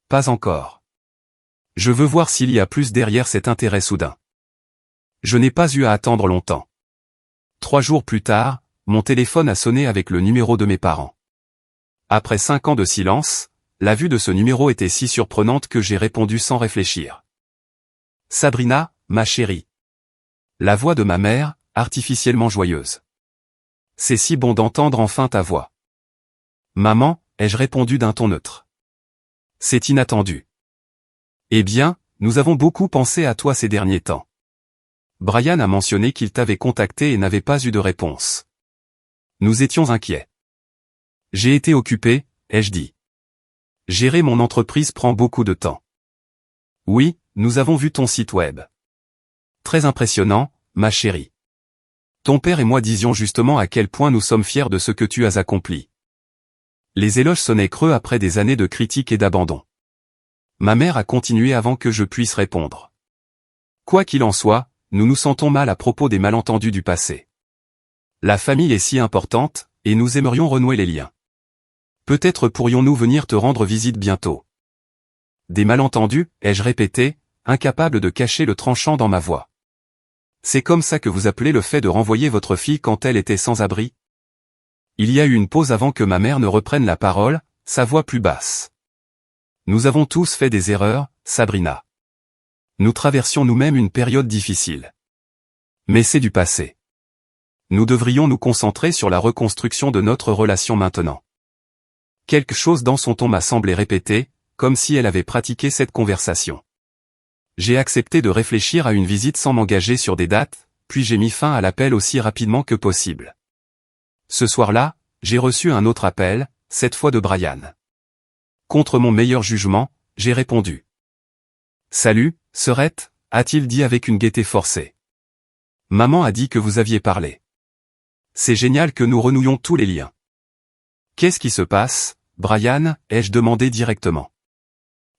Pas encore. Je veux voir s'il y a plus derrière cet intérêt soudain. Je n'ai pas eu à attendre longtemps. 3 jours plus tard, mon téléphone a sonné avec le numéro de mes parents. Après 5 ans de silence, la vue de ce numéro était si surprenante que j'ai répondu sans réfléchir. Sabrina, ma chérie. La voix de ma mère, artificiellement joyeuse. C'est si bon d'entendre enfin ta voix. Maman, ai-je répondu d'un ton neutre. C'est inattendu. Eh bien, nous avons beaucoup pensé à toi ces derniers temps. Brian a mentionné qu'il t'avait contacté et n'avait pas eu de réponse. Nous étions inquiets. J'ai été occupé, ai-je dit. Gérer mon entreprise prend beaucoup de temps. Oui, nous avons vu ton site web. Très impressionnant, ma chérie. Ton père et moi disions justement à quel point nous sommes fiers de ce que tu as accompli. Les éloges sonnaient creux après des années de critiques et d'abandon. Ma mère a continué avant que je puisse répondre. Quoi qu'il en soit, nous nous sentons mal à propos des malentendus du passé. La famille est si importante, et nous aimerions renouer les liens. Peut-être pourrions-nous venir te rendre visite bientôt. Des malentendus, ai-je répété, incapable de cacher le tranchant dans ma voix. C'est comme ça que vous appelez le fait de renvoyer votre fille quand elle était sans abri? Il y a eu une pause avant que ma mère ne reprenne la parole, sa voix plus basse. Nous avons tous fait des erreurs, Sabrina. Nous traversions nous-mêmes une période difficile. Mais c'est du passé. Nous devrions nous concentrer sur la reconstruction de notre relation maintenant. Quelque chose dans son ton m'a semblé répéter, comme si elle avait pratiqué cette conversation. J'ai accepté de réfléchir à une visite sans m'engager sur des dates, puis j'ai mis fin à l'appel aussi rapidement que possible. Ce soir-là, j'ai reçu un autre appel, cette fois de Brian. Contre mon meilleur jugement, j'ai répondu. Salut, sœurette, a-t-il dit avec une gaieté forcée. Maman a dit que vous aviez parlé. C'est génial que nous renouions tous les liens. Qu'est-ce qui se passe, Brian, ai-je demandé directement.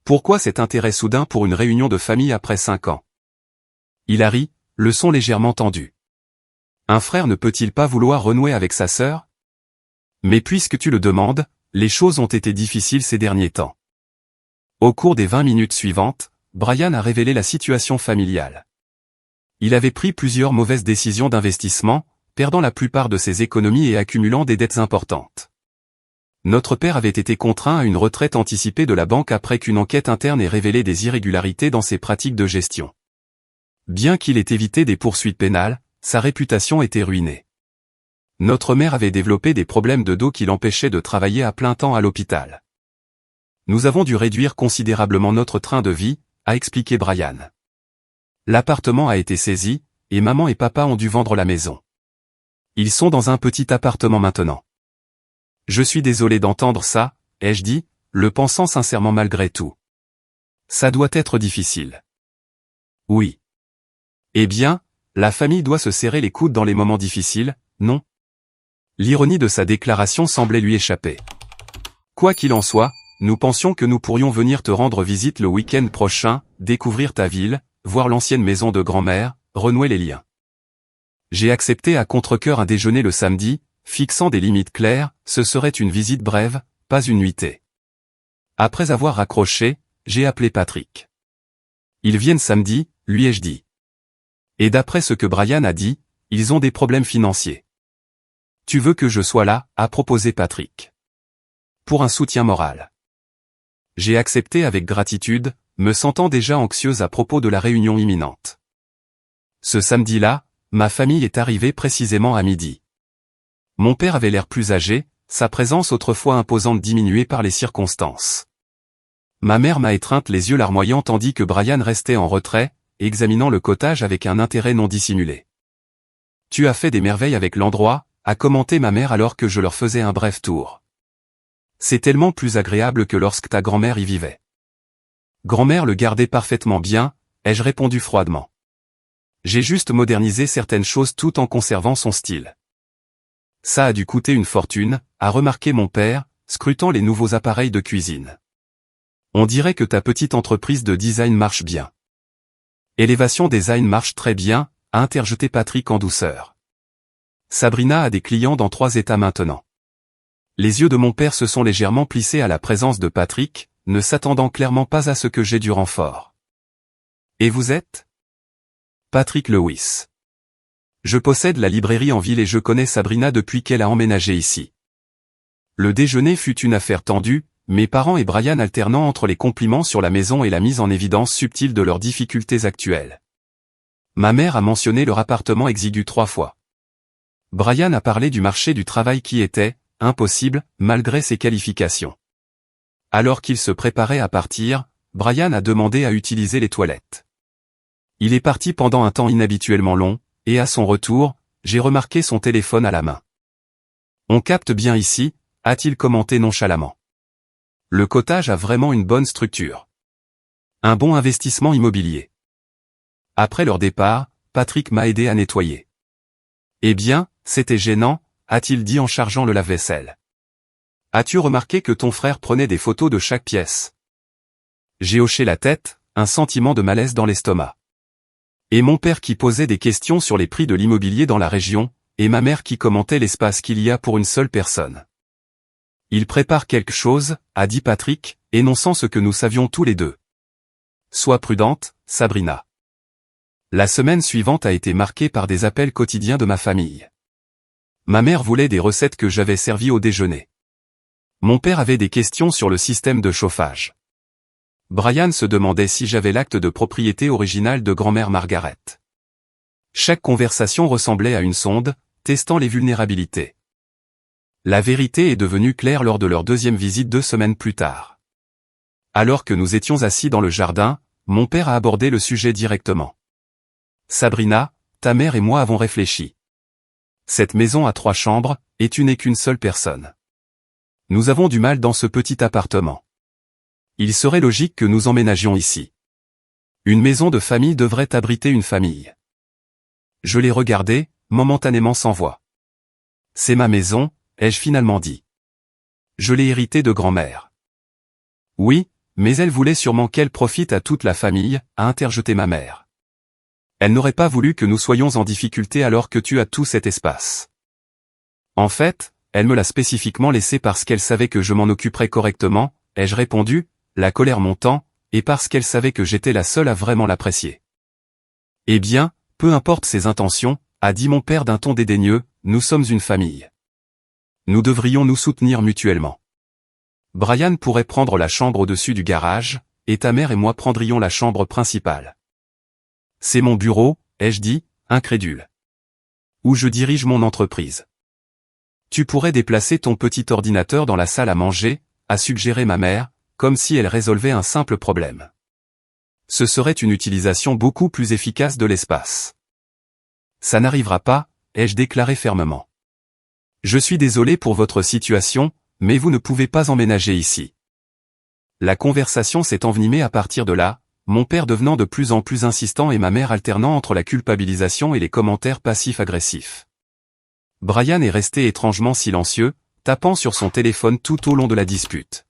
Pourquoi cet intérêt soudain pour une réunion de famille après 5 ans? Il a ri, le son légèrement tendu. Un frère ne peut-il pas vouloir renouer avec sa sœur? Mais puisque tu le demandes, les choses ont été difficiles ces derniers temps. Au cours des 20 minutes suivantes, Brian a révélé la situation familiale. Il avait pris plusieurs mauvaises décisions d'investissement, perdant la plupart de ses économies et accumulant des dettes importantes. Notre père avait été contraint à une retraite anticipée de la banque après qu'une enquête interne ait révélé des irrégularités dans ses pratiques de gestion. Bien qu'il ait évité des poursuites pénales, sa réputation était ruinée. Notre mère avait développé des problèmes de dos qui l'empêchaient de travailler à plein temps à l'hôpital. Nous avons dû réduire considérablement notre train de vie, a expliqué Brian. L'appartement a été saisi, et maman et papa ont dû vendre la maison. Ils sont dans un petit appartement maintenant. Je suis désolé d'entendre ça, ai-je dit, le pensant sincèrement malgré tout. Ça doit être difficile. Oui. Eh bien, la famille doit se serrer les coudes dans les moments difficiles, non? L'ironie de sa déclaration semblait lui échapper. Quoi qu'il en soit, nous pensions que nous pourrions venir te rendre visite le week-end prochain, découvrir ta ville, voir l'ancienne maison de grand-mère, renouer les liens. J'ai accepté à contre-cœur un déjeuner le samedi, fixant des limites claires, ce serait une visite brève, pas une nuitée. Après avoir raccroché, j'ai appelé Patrick. Ils viennent samedi, lui ai-je dit. Et d'après ce que Brian a dit, ils ont des problèmes financiers. Tu veux que je sois là, a proposé Patrick. Pour un soutien moral. J'ai accepté avec gratitude, me sentant déjà anxieuse à propos de la réunion imminente. Ce samedi-là, ma famille est arrivée précisément à midi. Mon père avait l'air plus âgé, sa présence autrefois imposante diminuée par les circonstances. Ma mère m'a étreinte les yeux larmoyants tandis que Brian restait en retrait, examinant le cottage avec un intérêt non dissimulé. Tu as fait des merveilles avec l'endroit, a commenté ma mère alors que je leur faisais un bref tour. C'est tellement plus agréable que lorsque ta grand-mère y vivait. Grand-mère le gardait parfaitement bien, ai-je répondu froidement. J'ai juste modernisé certaines choses tout en conservant son style. Ça a dû coûter une fortune, a remarqué mon père, scrutant les nouveaux appareils de cuisine. On dirait que ta petite entreprise de design marche bien. Elevation Design marche très bien, a interjeté Patrick en douceur. Sabrina a des clients dans 3 États maintenant. Les yeux de mon père se sont légèrement plissés à la présence de Patrick, ne s'attendant clairement pas à ce que j'ai du renfort. Et vous êtes? Patrick Lewis. Je possède la librairie en ville et je connais Sabrina depuis qu'elle a emménagé ici. Le déjeuner fut une affaire tendue, mes parents et Brian alternant entre les compliments sur la maison et la mise en évidence subtile de leurs difficultés actuelles. Ma mère a mentionné leur appartement exigu 3 fois. Brian a parlé du marché du travail qui était impossible, malgré ses qualifications. Alors qu'il se préparait à partir, Brian a demandé à utiliser les toilettes. Il est parti pendant un temps inhabituellement long, et à son retour, j'ai remarqué son téléphone à la main. On capte bien ici, a-t-il commenté nonchalamment. Le cottage a vraiment une bonne structure. Un bon investissement immobilier. Après leur départ, Patrick m'a aidé à nettoyer. Eh bien, c'était gênant, a-t-il dit en chargeant le lave-vaisselle. As-tu remarqué que ton frère prenait des photos de chaque pièce? J'ai hoché la tête, un sentiment de malaise dans l'estomac. Et mon père qui posait des questions sur les prix de l'immobilier dans la région, et ma mère qui commentait l'espace qu'il y a pour une seule personne. Il prépare quelque chose, a dit Patrick, énonçant ce que nous savions tous les deux. Sois prudente, Sabrina. La semaine suivante a été marquée par des appels quotidiens de ma famille. Ma mère voulait des recettes que j'avais servies au déjeuner. Mon père avait des questions sur le système de chauffage. Brian se demandait si j'avais l'acte de propriété original de grand-mère Margaret. Chaque conversation ressemblait à une sonde, testant les vulnérabilités. La vérité est devenue claire lors de leur deuxième visite 2 semaines plus tard. Alors que nous étions assis dans le jardin, mon père a abordé le sujet directement. Sabrina, ta mère et moi avons réfléchi. Cette maison à 3 chambres, et tu n'es qu'une seule personne. Nous avons du mal dans ce petit appartement. Il serait logique que nous emménagions ici. Une maison de famille devrait abriter une famille. Je l'ai regardé, momentanément sans voix. C'est ma maison, ai-je finalement dit. Je l'ai héritée de grand-mère. Oui, mais elle voulait sûrement qu'elle profite à toute la famille, a interjeté ma mère. Elle n'aurait pas voulu que nous soyons en difficulté alors que tu as tout cet espace. En fait, elle me l'a spécifiquement laissé parce qu'elle savait que je m'en occuperais correctement, ai-je répondu, la colère montant, et parce qu'elle savait que j'étais la seule à vraiment l'apprécier. Eh bien, peu importe ses intentions, a dit mon père d'un ton dédaigneux, nous sommes une famille. Nous devrions nous soutenir mutuellement. Brian pourrait prendre la chambre au-dessus du garage, et ta mère et moi prendrions la chambre principale. C'est mon bureau, ai-je dit, incrédule. Où je dirige mon entreprise. Tu pourrais déplacer ton petit ordinateur dans la salle à manger, a suggéré ma mère, comme si elle résolvait un simple problème. Ce serait une utilisation beaucoup plus efficace de l'espace. Ça n'arrivera pas, ai-je déclaré fermement. Je suis désolé pour votre situation, mais vous ne pouvez pas emménager ici. La conversation s'est envenimée à partir de là, mon père devenant de plus en plus insistant et ma mère alternant entre la culpabilisation et les commentaires passifs-agressifs. Brian est resté étrangement silencieux, tapant sur son téléphone tout au long de la dispute.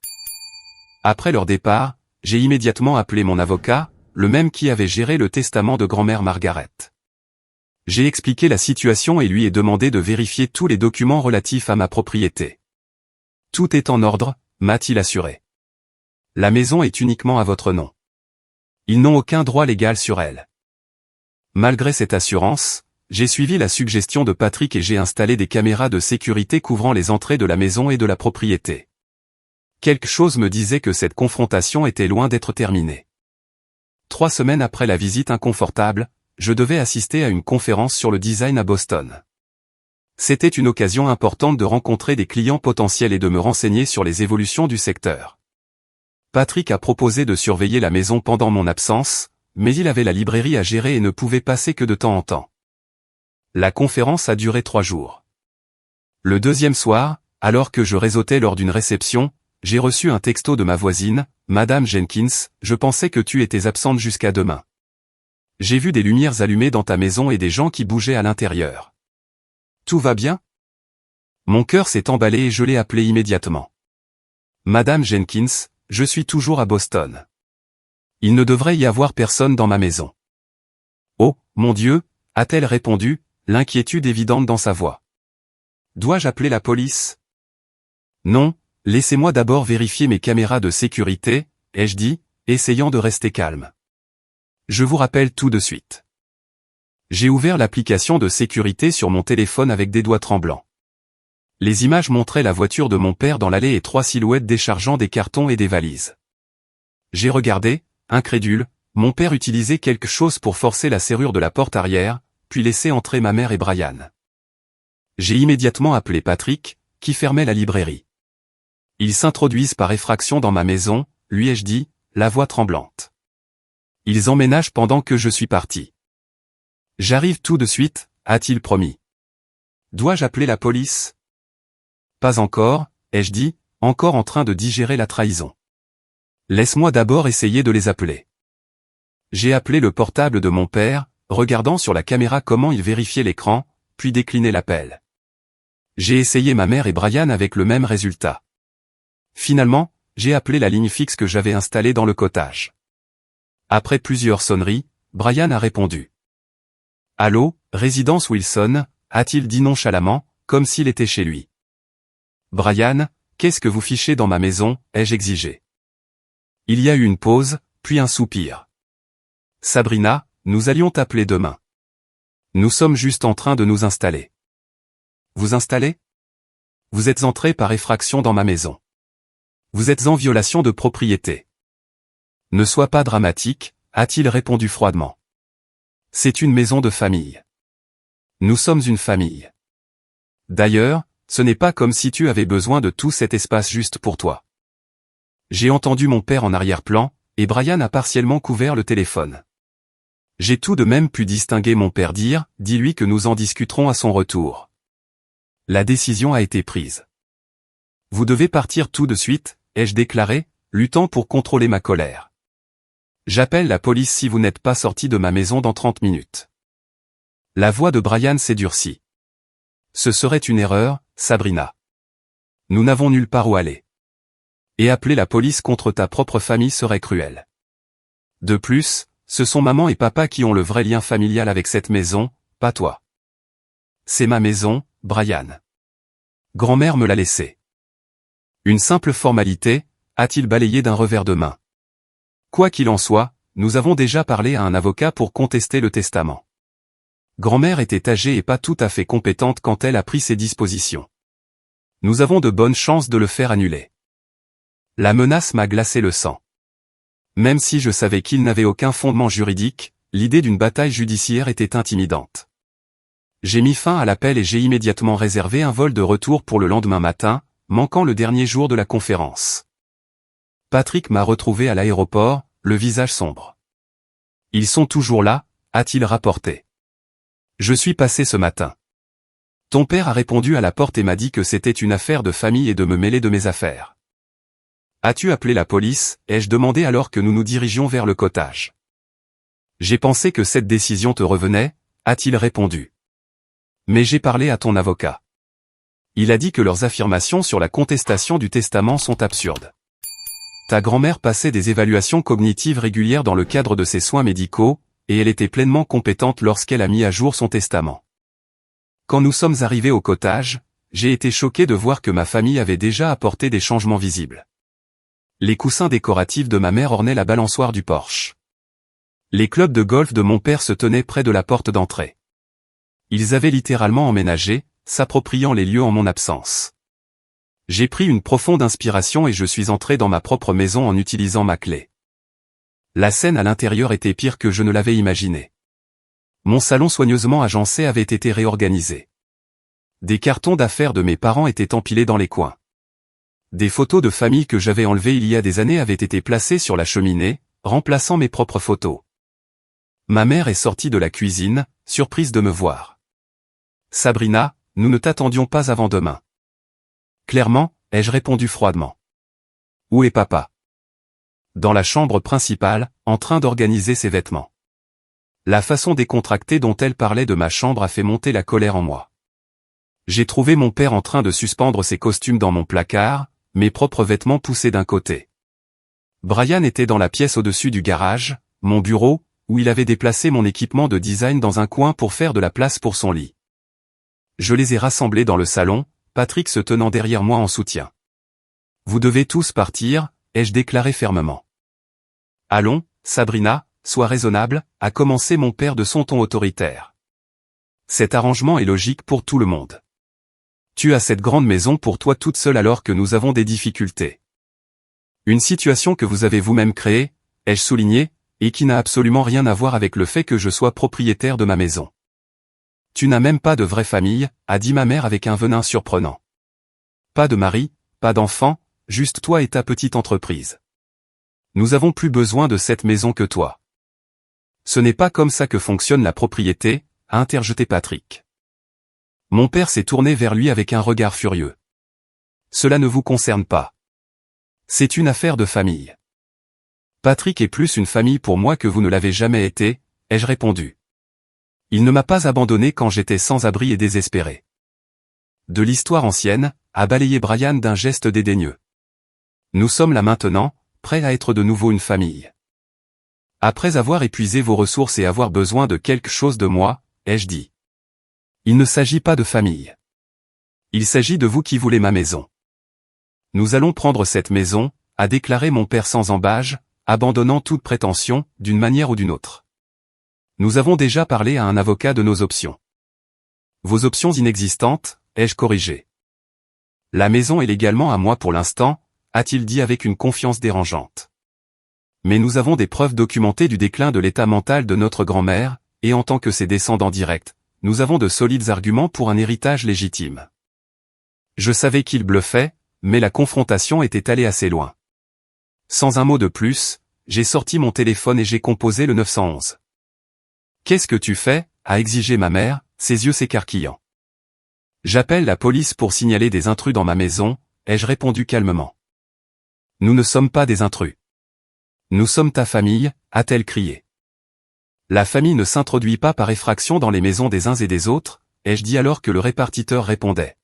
Après leur départ, j'ai immédiatement appelé mon avocat, le même qui avait géré le testament de grand-mère Margaret. J'ai expliqué la situation et lui ai demandé de vérifier tous les documents relatifs à ma propriété. Tout est en ordre, m'a-t-il assuré. La maison est uniquement à votre nom. Ils n'ont aucun droit légal sur elle. Malgré cette assurance, j'ai suivi la suggestion de Patrick et j'ai installé des caméras de sécurité couvrant les entrées de la maison et de la propriété. Quelque chose me disait que cette confrontation était loin d'être terminée. 3 semaines après la visite inconfortable, je devais assister à une conférence sur le design à Boston. C'était une occasion importante de rencontrer des clients potentiels et de me renseigner sur les évolutions du secteur. Patrick a proposé de surveiller la maison pendant mon absence, mais il avait la librairie à gérer et ne pouvait passer que de temps en temps. La conférence a duré 3 jours. Le deuxième soir, alors que je réseautais lors d'une réception, j'ai reçu un texto de ma voisine, Madame Jenkins, je pensais que tu étais absente jusqu'à demain. J'ai vu des lumières allumées dans ta maison et des gens qui bougeaient à l'intérieur. Tout va bien? Mon cœur s'est emballé et je l'ai appelé immédiatement. Madame Jenkins, je suis toujours à Boston. Il ne devrait y avoir personne dans ma maison. Oh, mon Dieu, a-t-elle répondu, l'inquiétude évidente dans sa voix. Dois-je appeler la police? Non, laissez-moi d'abord vérifier mes caméras de sécurité, ai-je dit, essayant de rester calme. Je vous rappelle tout de suite. J'ai ouvert l'application de sécurité sur mon téléphone avec des doigts tremblants. Les images montraient la voiture de mon père dans l'allée et 3 silhouettes déchargeant des cartons et des valises. J'ai regardé, incrédule, mon père utilisait quelque chose pour forcer la serrure de la porte arrière, puis laisser entrer ma mère et Brian. J'ai immédiatement appelé Patrick, qui fermait la librairie. Ils s'introduisent par effraction dans ma maison, lui ai-je dit, la voix tremblante. Ils emménagent pendant que je suis parti. J'arrive tout de suite, a-t-il promis. Dois-je appeler la police? Pas encore, ai-je dit, encore en train de digérer la trahison. Laisse-moi d'abord essayer de les appeler. J'ai appelé le portable de mon père, regardant sur la caméra comment il vérifiait l'écran, puis décliné l'appel. J'ai essayé ma mère et Brian avec le même résultat. Finalement, j'ai appelé la ligne fixe que j'avais installée dans le cottage. Après plusieurs sonneries, Brian a répondu. Allô, résidence Wilson, a-t-il dit nonchalamment, comme s'il était chez lui. Brian, qu'est-ce que vous fichez dans ma maison, ai-je exigé. Il y a eu une pause, puis un soupir. Sabrina, nous allions t'appeler demain. Nous sommes juste en train de nous installer. Vous installer? Vous êtes entré par effraction dans ma maison. Vous êtes en violation de propriété. Ne sois pas dramatique, a-t-il répondu froidement. C'est une maison de famille. Nous sommes une famille. D'ailleurs, ce n'est pas comme si tu avais besoin de tout cet espace juste pour toi. J'ai entendu mon père en arrière-plan, et Brian a partiellement couvert le téléphone. J'ai tout de même pu distinguer mon père dire, dis-lui que nous en discuterons à son retour. La décision a été prise. Vous devez partir tout de suite, ai-je déclaré, luttant pour contrôler ma colère. J'appelle la police si vous n'êtes pas sorti de ma maison dans 30 minutes. La voix de Brian s'est durcie. Ce serait une erreur, Sabrina. Nous n'avons nulle part où aller. Et appeler la police contre ta propre famille serait cruel. De plus, ce sont maman et papa qui ont le vrai lien familial avec cette maison, pas toi. C'est ma maison, Brian. Grand-mère me l'a laissée. Une simple formalité, a-t-il balayé d'un revers de main. Quoi qu'il en soit, nous avons déjà parlé à un avocat pour contester le testament. Grand-mère était âgée et pas tout à fait compétente quand elle a pris ses dispositions. Nous avons de bonnes chances de le faire annuler. La menace m'a glacé le sang. Même si je savais qu'il n'avait aucun fondement juridique, l'idée d'une bataille judiciaire était intimidante. J'ai mis fin à l'appel et j'ai immédiatement réservé un vol de retour pour le lendemain matin, manquant le dernier jour de la conférence. Patrick m'a retrouvé à l'aéroport, le visage sombre. Ils sont toujours là, a-t-il rapporté. Je suis passé ce matin. Ton père a répondu à la porte et m'a dit que c'était une affaire de famille et de me mêler de mes affaires. As-tu appelé la police, ai-je demandé alors que nous nous dirigions vers le cottage. J'ai pensé que cette décision te revenait, a-t-il répondu. Mais j'ai parlé à ton avocat. Il a dit que leurs affirmations sur la contestation du testament sont absurdes. Ta grand-mère passait des évaluations cognitives régulières dans le cadre de ses soins médicaux, et elle était pleinement compétente lorsqu'elle a mis à jour son testament. Quand nous sommes arrivés au cottage, j'ai été choqué de voir que ma famille avait déjà apporté des changements visibles. Les coussins décoratifs de ma mère ornaient la balançoire du porche. Les clubs de golf de mon père se tenaient près de la porte d'entrée. Ils avaient littéralement emménagé, s'appropriant les lieux en mon absence. J'ai pris une profonde inspiration et je suis entré dans ma propre maison en utilisant ma clé. La scène à l'intérieur était pire que je ne l'avais imaginé. Mon salon soigneusement agencé avait été réorganisé. Des cartons d'affaires de mes parents étaient empilés dans les coins. Des photos de famille que j'avais enlevées il y a des années avaient été placées sur la cheminée, remplaçant mes propres photos. Ma mère est sortie de la cuisine, surprise de me voir. Sabrina, nous ne t'attendions pas avant demain. Clairement, ai-je répondu froidement. Où est papa? Dans la chambre principale, en train d'organiser ses vêtements. La façon décontractée dont elle parlait de ma chambre a fait monter la colère en moi. J'ai trouvé mon père en train de suspendre ses costumes dans mon placard, mes propres vêtements poussés d'un côté. Brian était dans la pièce au-dessus du garage, mon bureau, où il avait déplacé mon équipement de design dans un coin pour faire de la place pour son lit. Je les ai rassemblés dans le salon, Patrick se tenant derrière moi en soutien. Vous devez tous partir, ai-je déclaré fermement. Allons, Sabrina, sois raisonnable, a commencé mon père de son ton autoritaire. Cet arrangement est logique pour tout le monde. Tu as cette grande maison pour toi toute seule alors que nous avons des difficultés. Une situation que vous avez vous-même créée, ai-je souligné, et qui n'a absolument rien à voir avec le fait que je sois propriétaire de ma maison. Tu n'as même pas de vraie famille, a dit ma mère avec un venin surprenant. Pas de mari, pas d'enfant, juste toi et ta petite entreprise. Nous avons plus besoin de cette maison que toi. Ce n'est pas comme ça que fonctionne la propriété, a interjeté Patrick. Mon père s'est tourné vers lui avec un regard furieux. Cela ne vous concerne pas. C'est une affaire de famille. Patrick est plus une famille pour moi que vous ne l'avez jamais été, ai-je répondu. Il ne m'a pas abandonné quand j'étais sans abri et désespéré. De l'histoire ancienne, a balayé Brian d'un geste dédaigneux. Nous sommes là maintenant, prêts à être de nouveau une famille. Après avoir épuisé vos ressources et avoir besoin de quelque chose de moi, ai-je dit. Il ne s'agit pas de famille. Il s'agit de vous qui voulez ma maison. Nous allons prendre cette maison, a déclaré mon père sans ambages, abandonnant toute prétention, d'une manière ou d'une autre. Nous avons déjà parlé à un avocat de nos options. Vos options inexistantes, ai-je corrigé. La maison est légalement à moi pour l'instant, a-t-il dit avec une confiance dérangeante. Mais nous avons des preuves documentées du déclin de l'état mental de notre grand-mère, et en tant que ses descendants directs, nous avons de solides arguments pour un héritage légitime. Je savais qu'il bluffait, mais la confrontation était allée assez loin. Sans un mot de plus, j'ai sorti mon téléphone et j'ai composé le 911. Qu'est-ce que tu fais, a exigé ma mère, ses yeux s'écarquillant. J'appelle la police pour signaler des intrus dans ma maison, ai-je répondu calmement. Nous ne sommes pas des intrus. Nous sommes ta famille, a-t-elle crié. La famille ne s'introduit pas par effraction dans les maisons des uns et des autres, ai-je dit alors que le répartiteur répondait.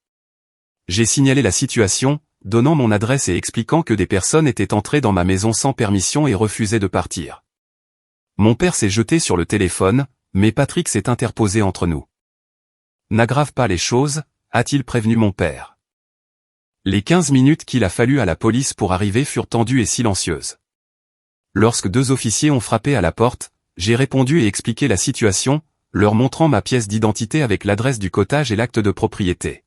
J'ai signalé la situation, donnant mon adresse et expliquant que des personnes étaient entrées dans ma maison sans permission et refusaient de partir. Mon père s'est jeté sur le téléphone, mais Patrick s'est interposé entre nous. N'aggrave pas les choses, a-t-il prévenu mon père. Les 15 minutes qu'il a fallu à la police pour arriver furent tendues et silencieuses. Lorsque 2 officiers ont frappé à la porte, j'ai répondu et expliqué la situation, leur montrant ma pièce d'identité avec l'adresse du cottage et l'acte de propriété.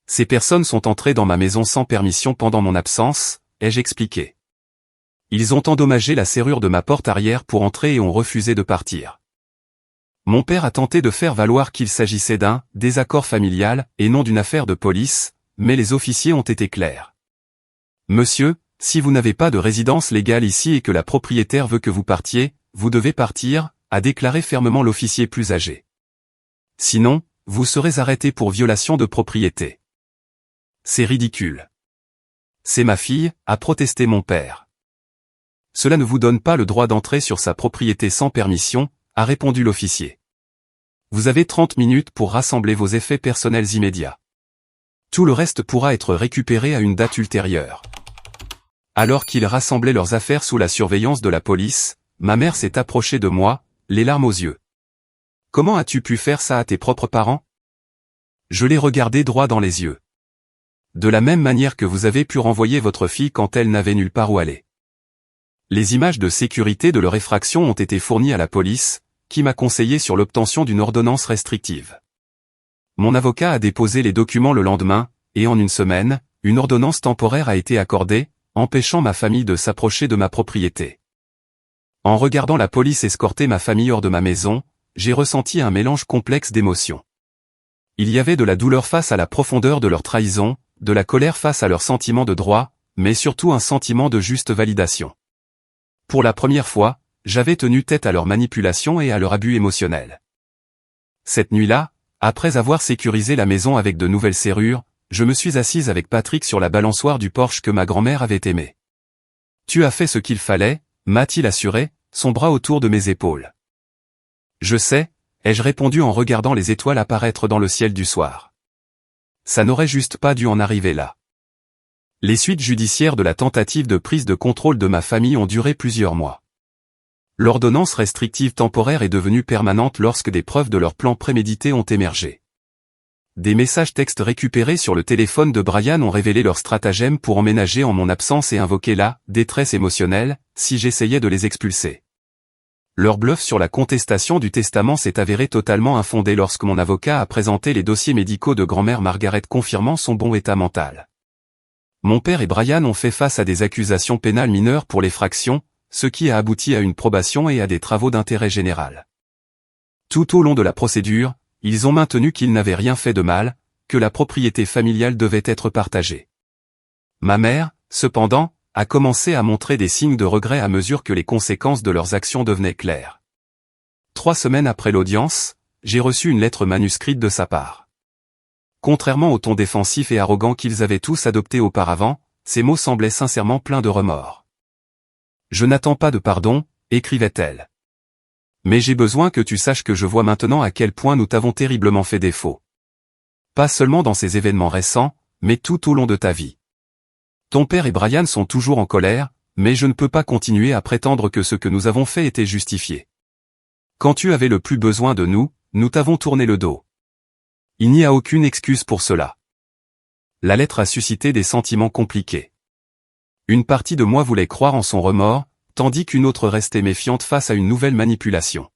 Ces personnes sont entrées dans ma maison sans permission pendant mon absence, ai-je expliqué. Ils ont endommagé la serrure de ma porte arrière pour entrer et ont refusé de partir. Mon père a tenté de faire valoir qu'il s'agissait d'un désaccord familial et non d'une affaire de police, mais les officiers ont été clairs. Monsieur, si vous n'avez pas de résidence légale ici et que la propriétaire veut que vous partiez, vous devez partir, a déclaré fermement l'officier plus âgé. Sinon, vous serez arrêté pour violation de propriété. C'est ridicule. C'est ma fille, a protesté mon père. Cela ne vous donne pas le droit d'entrer sur sa propriété sans permission, a répondu l'officier. Vous avez 30 minutes pour rassembler vos effets personnels immédiats. Tout le reste pourra être récupéré à une date ultérieure. Alors qu'ils rassemblaient leurs affaires sous la surveillance de la police, ma mère s'est approchée de moi, les larmes aux yeux. Comment as-tu pu faire ça à tes propres parents? Je l'ai regardé droit dans les yeux. De la même manière que vous avez pu renvoyer votre fille quand elle n'avait nulle part où aller. Les images de sécurité de leur effraction ont été fournies à la police, qui m'a conseillé sur l'obtention d'une ordonnance restrictive. Mon avocat a déposé les documents le lendemain, et en une semaine, une ordonnance temporaire a été accordée, empêchant ma famille de s'approcher de ma propriété. En regardant la police escorter ma famille hors de ma maison, j'ai ressenti un mélange complexe d'émotions. Il y avait de la douleur face à la profondeur de leur trahison, de la colère face à leur sentiment de droit, mais surtout un sentiment de juste validation. Pour la première fois, j'avais tenu tête à leur manipulation et à leur abus émotionnel. Cette nuit-là, après avoir sécurisé la maison avec de nouvelles serrures, je me suis assise avec Patrick sur la balançoire du Porsche que ma grand-mère avait aimé. Tu as fait ce qu'il fallait, m'a-t-il assuré, son bras autour de mes épaules. Je sais, ai-je répondu en regardant les étoiles apparaître dans le ciel du soir. Ça n'aurait juste pas dû en arriver là. Les suites judiciaires de la tentative de prise de contrôle de ma famille ont duré plusieurs mois. L'ordonnance restrictive temporaire est devenue permanente lorsque des preuves de leur plan prémédité ont émergé. Des messages textes récupérés sur le téléphone de Brian ont révélé leur stratagème pour emménager en mon absence et invoquer la détresse émotionnelle si j'essayais de les expulser. Leur bluff sur la contestation du testament s'est avéré totalement infondé lorsque mon avocat a présenté les dossiers médicaux de grand-mère Margaret confirmant son bon état mental. Mon père et Brian ont fait face à des accusations pénales mineures pour l'effraction, ce qui a abouti à une probation et à des travaux d'intérêt général. Tout au long de la procédure, ils ont maintenu qu'ils n'avaient rien fait de mal, que la propriété familiale devait être partagée. Ma mère, cependant, a commencé à montrer des signes de regret à mesure que les conséquences de leurs actions devenaient claires. 3 semaines après l'audience, j'ai reçu une lettre manuscrite de sa part. Contrairement au ton défensif et arrogant qu'ils avaient tous adopté auparavant, ces mots semblaient sincèrement pleins de remords. Je n'attends pas de pardon, écrivait-elle. Mais j'ai besoin que tu saches que je vois maintenant à quel point nous t'avons terriblement fait défaut. Pas seulement dans ces événements récents, mais tout au long de ta vie. Ton père et Brian sont toujours en colère, mais je ne peux pas continuer à prétendre que ce que nous avons fait était justifié. Quand tu avais le plus besoin de nous, nous t'avons tourné le dos. Il n'y a aucune excuse pour cela. La lettre a suscité des sentiments compliqués. Une partie de moi voulait croire en son remords, tandis qu'une autre restait méfiante face à une nouvelle manipulation.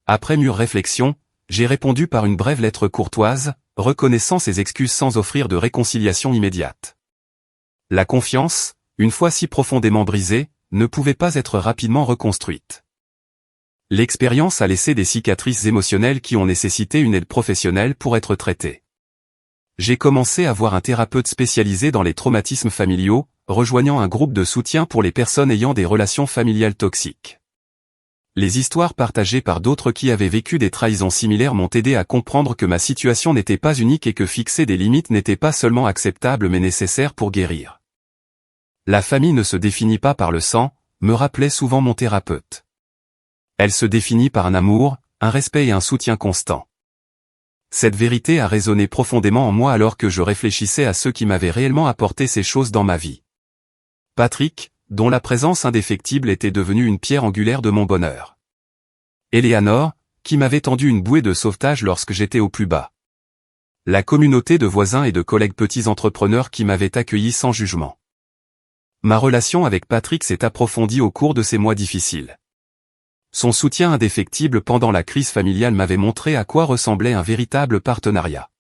Après mûre réflexion, j'ai répondu par une brève lettre courtoise, reconnaissant ses excuses sans offrir de réconciliation immédiate. La confiance, une fois si profondément brisée, ne pouvait pas être rapidement reconstruite. L'expérience a laissé des cicatrices émotionnelles qui ont nécessité une aide professionnelle pour être traitées. J'ai commencé à voir un thérapeute spécialisé dans les traumatismes familiaux, rejoignant un groupe de soutien pour les personnes ayant des relations familiales toxiques. Les histoires partagées par d'autres qui avaient vécu des trahisons similaires m'ont aidé à comprendre que ma situation n'était pas unique et que fixer des limites n'était pas seulement acceptable mais nécessaire pour guérir. La famille ne se définit pas par le sang, me rappelait souvent mon thérapeute. Elle se définit par un amour, un respect et un soutien constant. Cette vérité a résonné profondément en moi alors que je réfléchissais à ceux qui m'avaient réellement apporté ces choses dans ma vie. Patrick, dont la présence indéfectible était devenue une pierre angulaire de mon bonheur. Eleanor, qui m'avait tendu une bouée de sauvetage lorsque j'étais au plus bas. La communauté de voisins et de collègues petits entrepreneurs qui m'avaient accueilli sans jugement. Ma relation avec Patrick s'est approfondie au cours de ces mois difficiles. Son soutien indéfectible pendant la crise familiale m'avait montré à quoi ressemblait un véritable partenariat.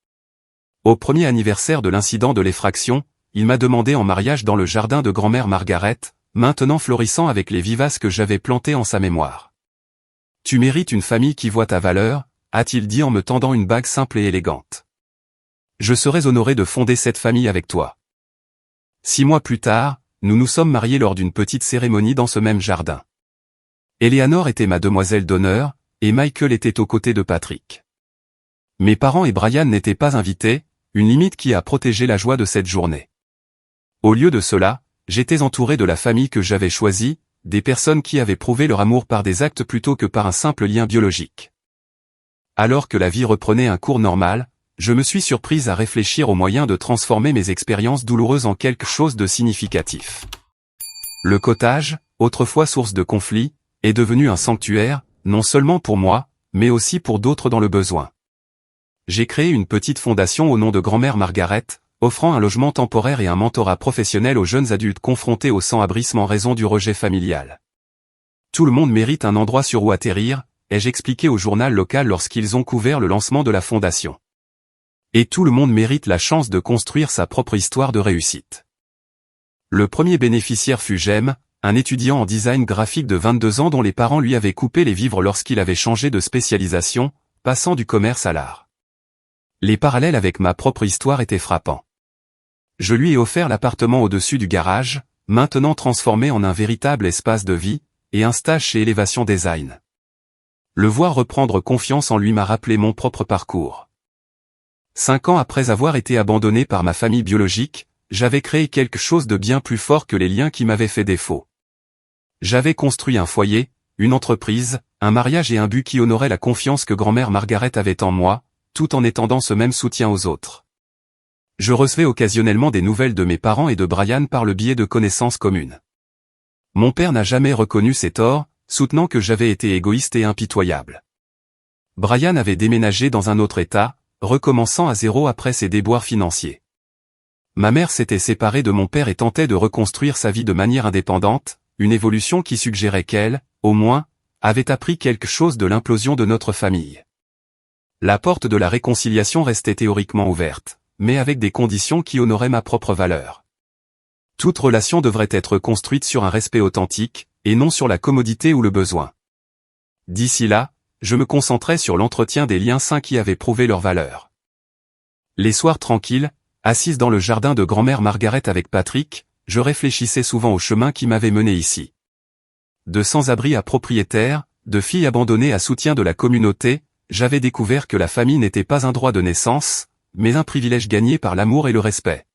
Au premier anniversaire de l'incident de l'effraction, il m'a demandé en mariage dans le jardin de grand-mère Margaret, maintenant florissant avec les vivaces que j'avais plantées en sa mémoire. « Tu mérites une famille qui voit ta valeur », a-t-il dit en me tendant une bague simple et élégante. « Je serais honoré de fonder cette famille avec toi. » 6 mois plus tard, nous nous sommes mariés lors d'une petite cérémonie dans ce même jardin. Eleanor était ma demoiselle d'honneur, et Michael était aux côtés de Patrick. Mes parents et Brian n'étaient pas invités, une limite qui a protégé la joie de cette journée. Au lieu de cela, j'étais entouré de la famille que j'avais choisie, des personnes qui avaient prouvé leur amour par des actes plutôt que par un simple lien biologique. Alors que la vie reprenait un cours normal, je me suis surprise à réfléchir aux moyens de transformer mes expériences douloureuses en quelque chose de significatif. Le cottage, autrefois source de conflits, est devenu un sanctuaire, non seulement pour moi, mais aussi pour d'autres dans le besoin. J'ai créé une petite fondation au nom de Grand-mère Margaret, offrant un logement temporaire et un mentorat professionnel aux jeunes adultes confrontés au sans-abrisme en raison du rejet familial. Tout le monde mérite un endroit sur où atterrir, ai-je expliqué au journal local lorsqu'ils ont couvert le lancement de la fondation. Et tout le monde mérite la chance de construire sa propre histoire de réussite. Le premier bénéficiaire fut Jem, un étudiant en design graphique de 22 ans dont les parents lui avaient coupé les vivres lorsqu'il avait changé de spécialisation, passant du commerce à l'art. Les parallèles avec ma propre histoire étaient frappants. Je lui ai offert l'appartement au-dessus du garage, maintenant transformé en un véritable espace de vie, et un stage chez Elevation Design. Le voir reprendre confiance en lui m'a rappelé mon propre parcours. 5 ans après avoir été abandonné par ma famille biologique, j'avais créé quelque chose de bien plus fort que les liens qui m'avaient fait défaut. J'avais construit un foyer, une entreprise, un mariage et un but qui honorait la confiance que grand-mère Margaret avait en moi, tout en étendant ce même soutien aux autres. Je recevais occasionnellement des nouvelles de mes parents et de Brian par le biais de connaissances communes. Mon père n'a jamais reconnu ses torts, soutenant que j'avais été égoïste et impitoyable. Brian avait déménagé dans un autre état, recommençant à zéro après ses déboires financiers. Ma mère s'était séparée de mon père et tentait de reconstruire sa vie de manière indépendante, une évolution qui suggérait qu'elle, au moins, avait appris quelque chose de l'implosion de notre famille. La porte de la réconciliation restait théoriquement ouverte, mais avec des conditions qui honoraient ma propre valeur. Toute relation devrait être construite sur un respect authentique, et non sur la commodité ou le besoin. D'ici là, je me concentrais sur l'entretien des liens sains qui avaient prouvé leur valeur. Les soirs tranquilles, assise dans le jardin de grand-mère Margaret avec Patrick, je réfléchissais souvent au chemin qui m'avait mené ici. De sans-abri à propriétaire, de fille abandonnée à soutien de la communauté, j'avais découvert que la famille n'était pas un droit de naissance, mais un privilège gagné par l'amour et le respect.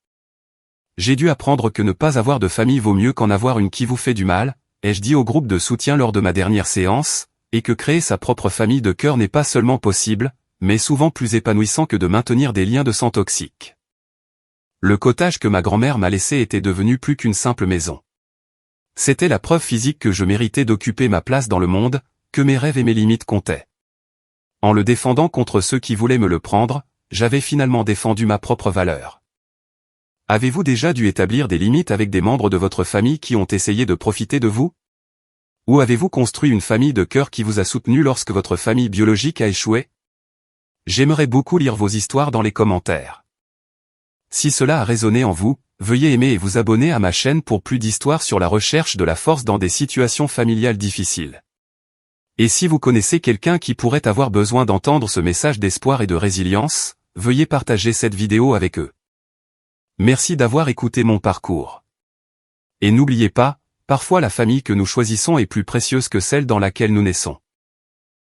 J'ai dû apprendre que ne pas avoir de famille vaut mieux qu'en avoir une qui vous fait du mal, ai-je dit au groupe de soutien lors de ma dernière séance, et que créer sa propre famille de cœur n'est pas seulement possible, mais souvent plus épanouissant que de maintenir des liens de sang toxiques. Le cottage que ma grand-mère m'a laissé était devenu plus qu'une simple maison. C'était la preuve physique que je méritais d'occuper ma place dans le monde, que mes rêves et mes limites comptaient. En le défendant contre ceux qui voulaient me le prendre, j'avais finalement défendu ma propre valeur. Avez-vous déjà dû établir des limites avec des membres de votre famille qui ont essayé de profiter de vous? Ou avez-vous construit une famille de cœur qui vous a soutenu lorsque votre famille biologique a échoué? J'aimerais beaucoup lire vos histoires dans les commentaires. Si cela a résonné en vous, veuillez aimer et vous abonner à ma chaîne pour plus d'histoires sur la recherche de la force dans des situations familiales difficiles. Et si vous connaissez quelqu'un qui pourrait avoir besoin d'entendre ce message d'espoir et de résilience, veuillez partager cette vidéo avec eux. Merci d'avoir écouté mon parcours. Et n'oubliez pas, parfois la famille que nous choisissons est plus précieuse que celle dans laquelle nous naissons.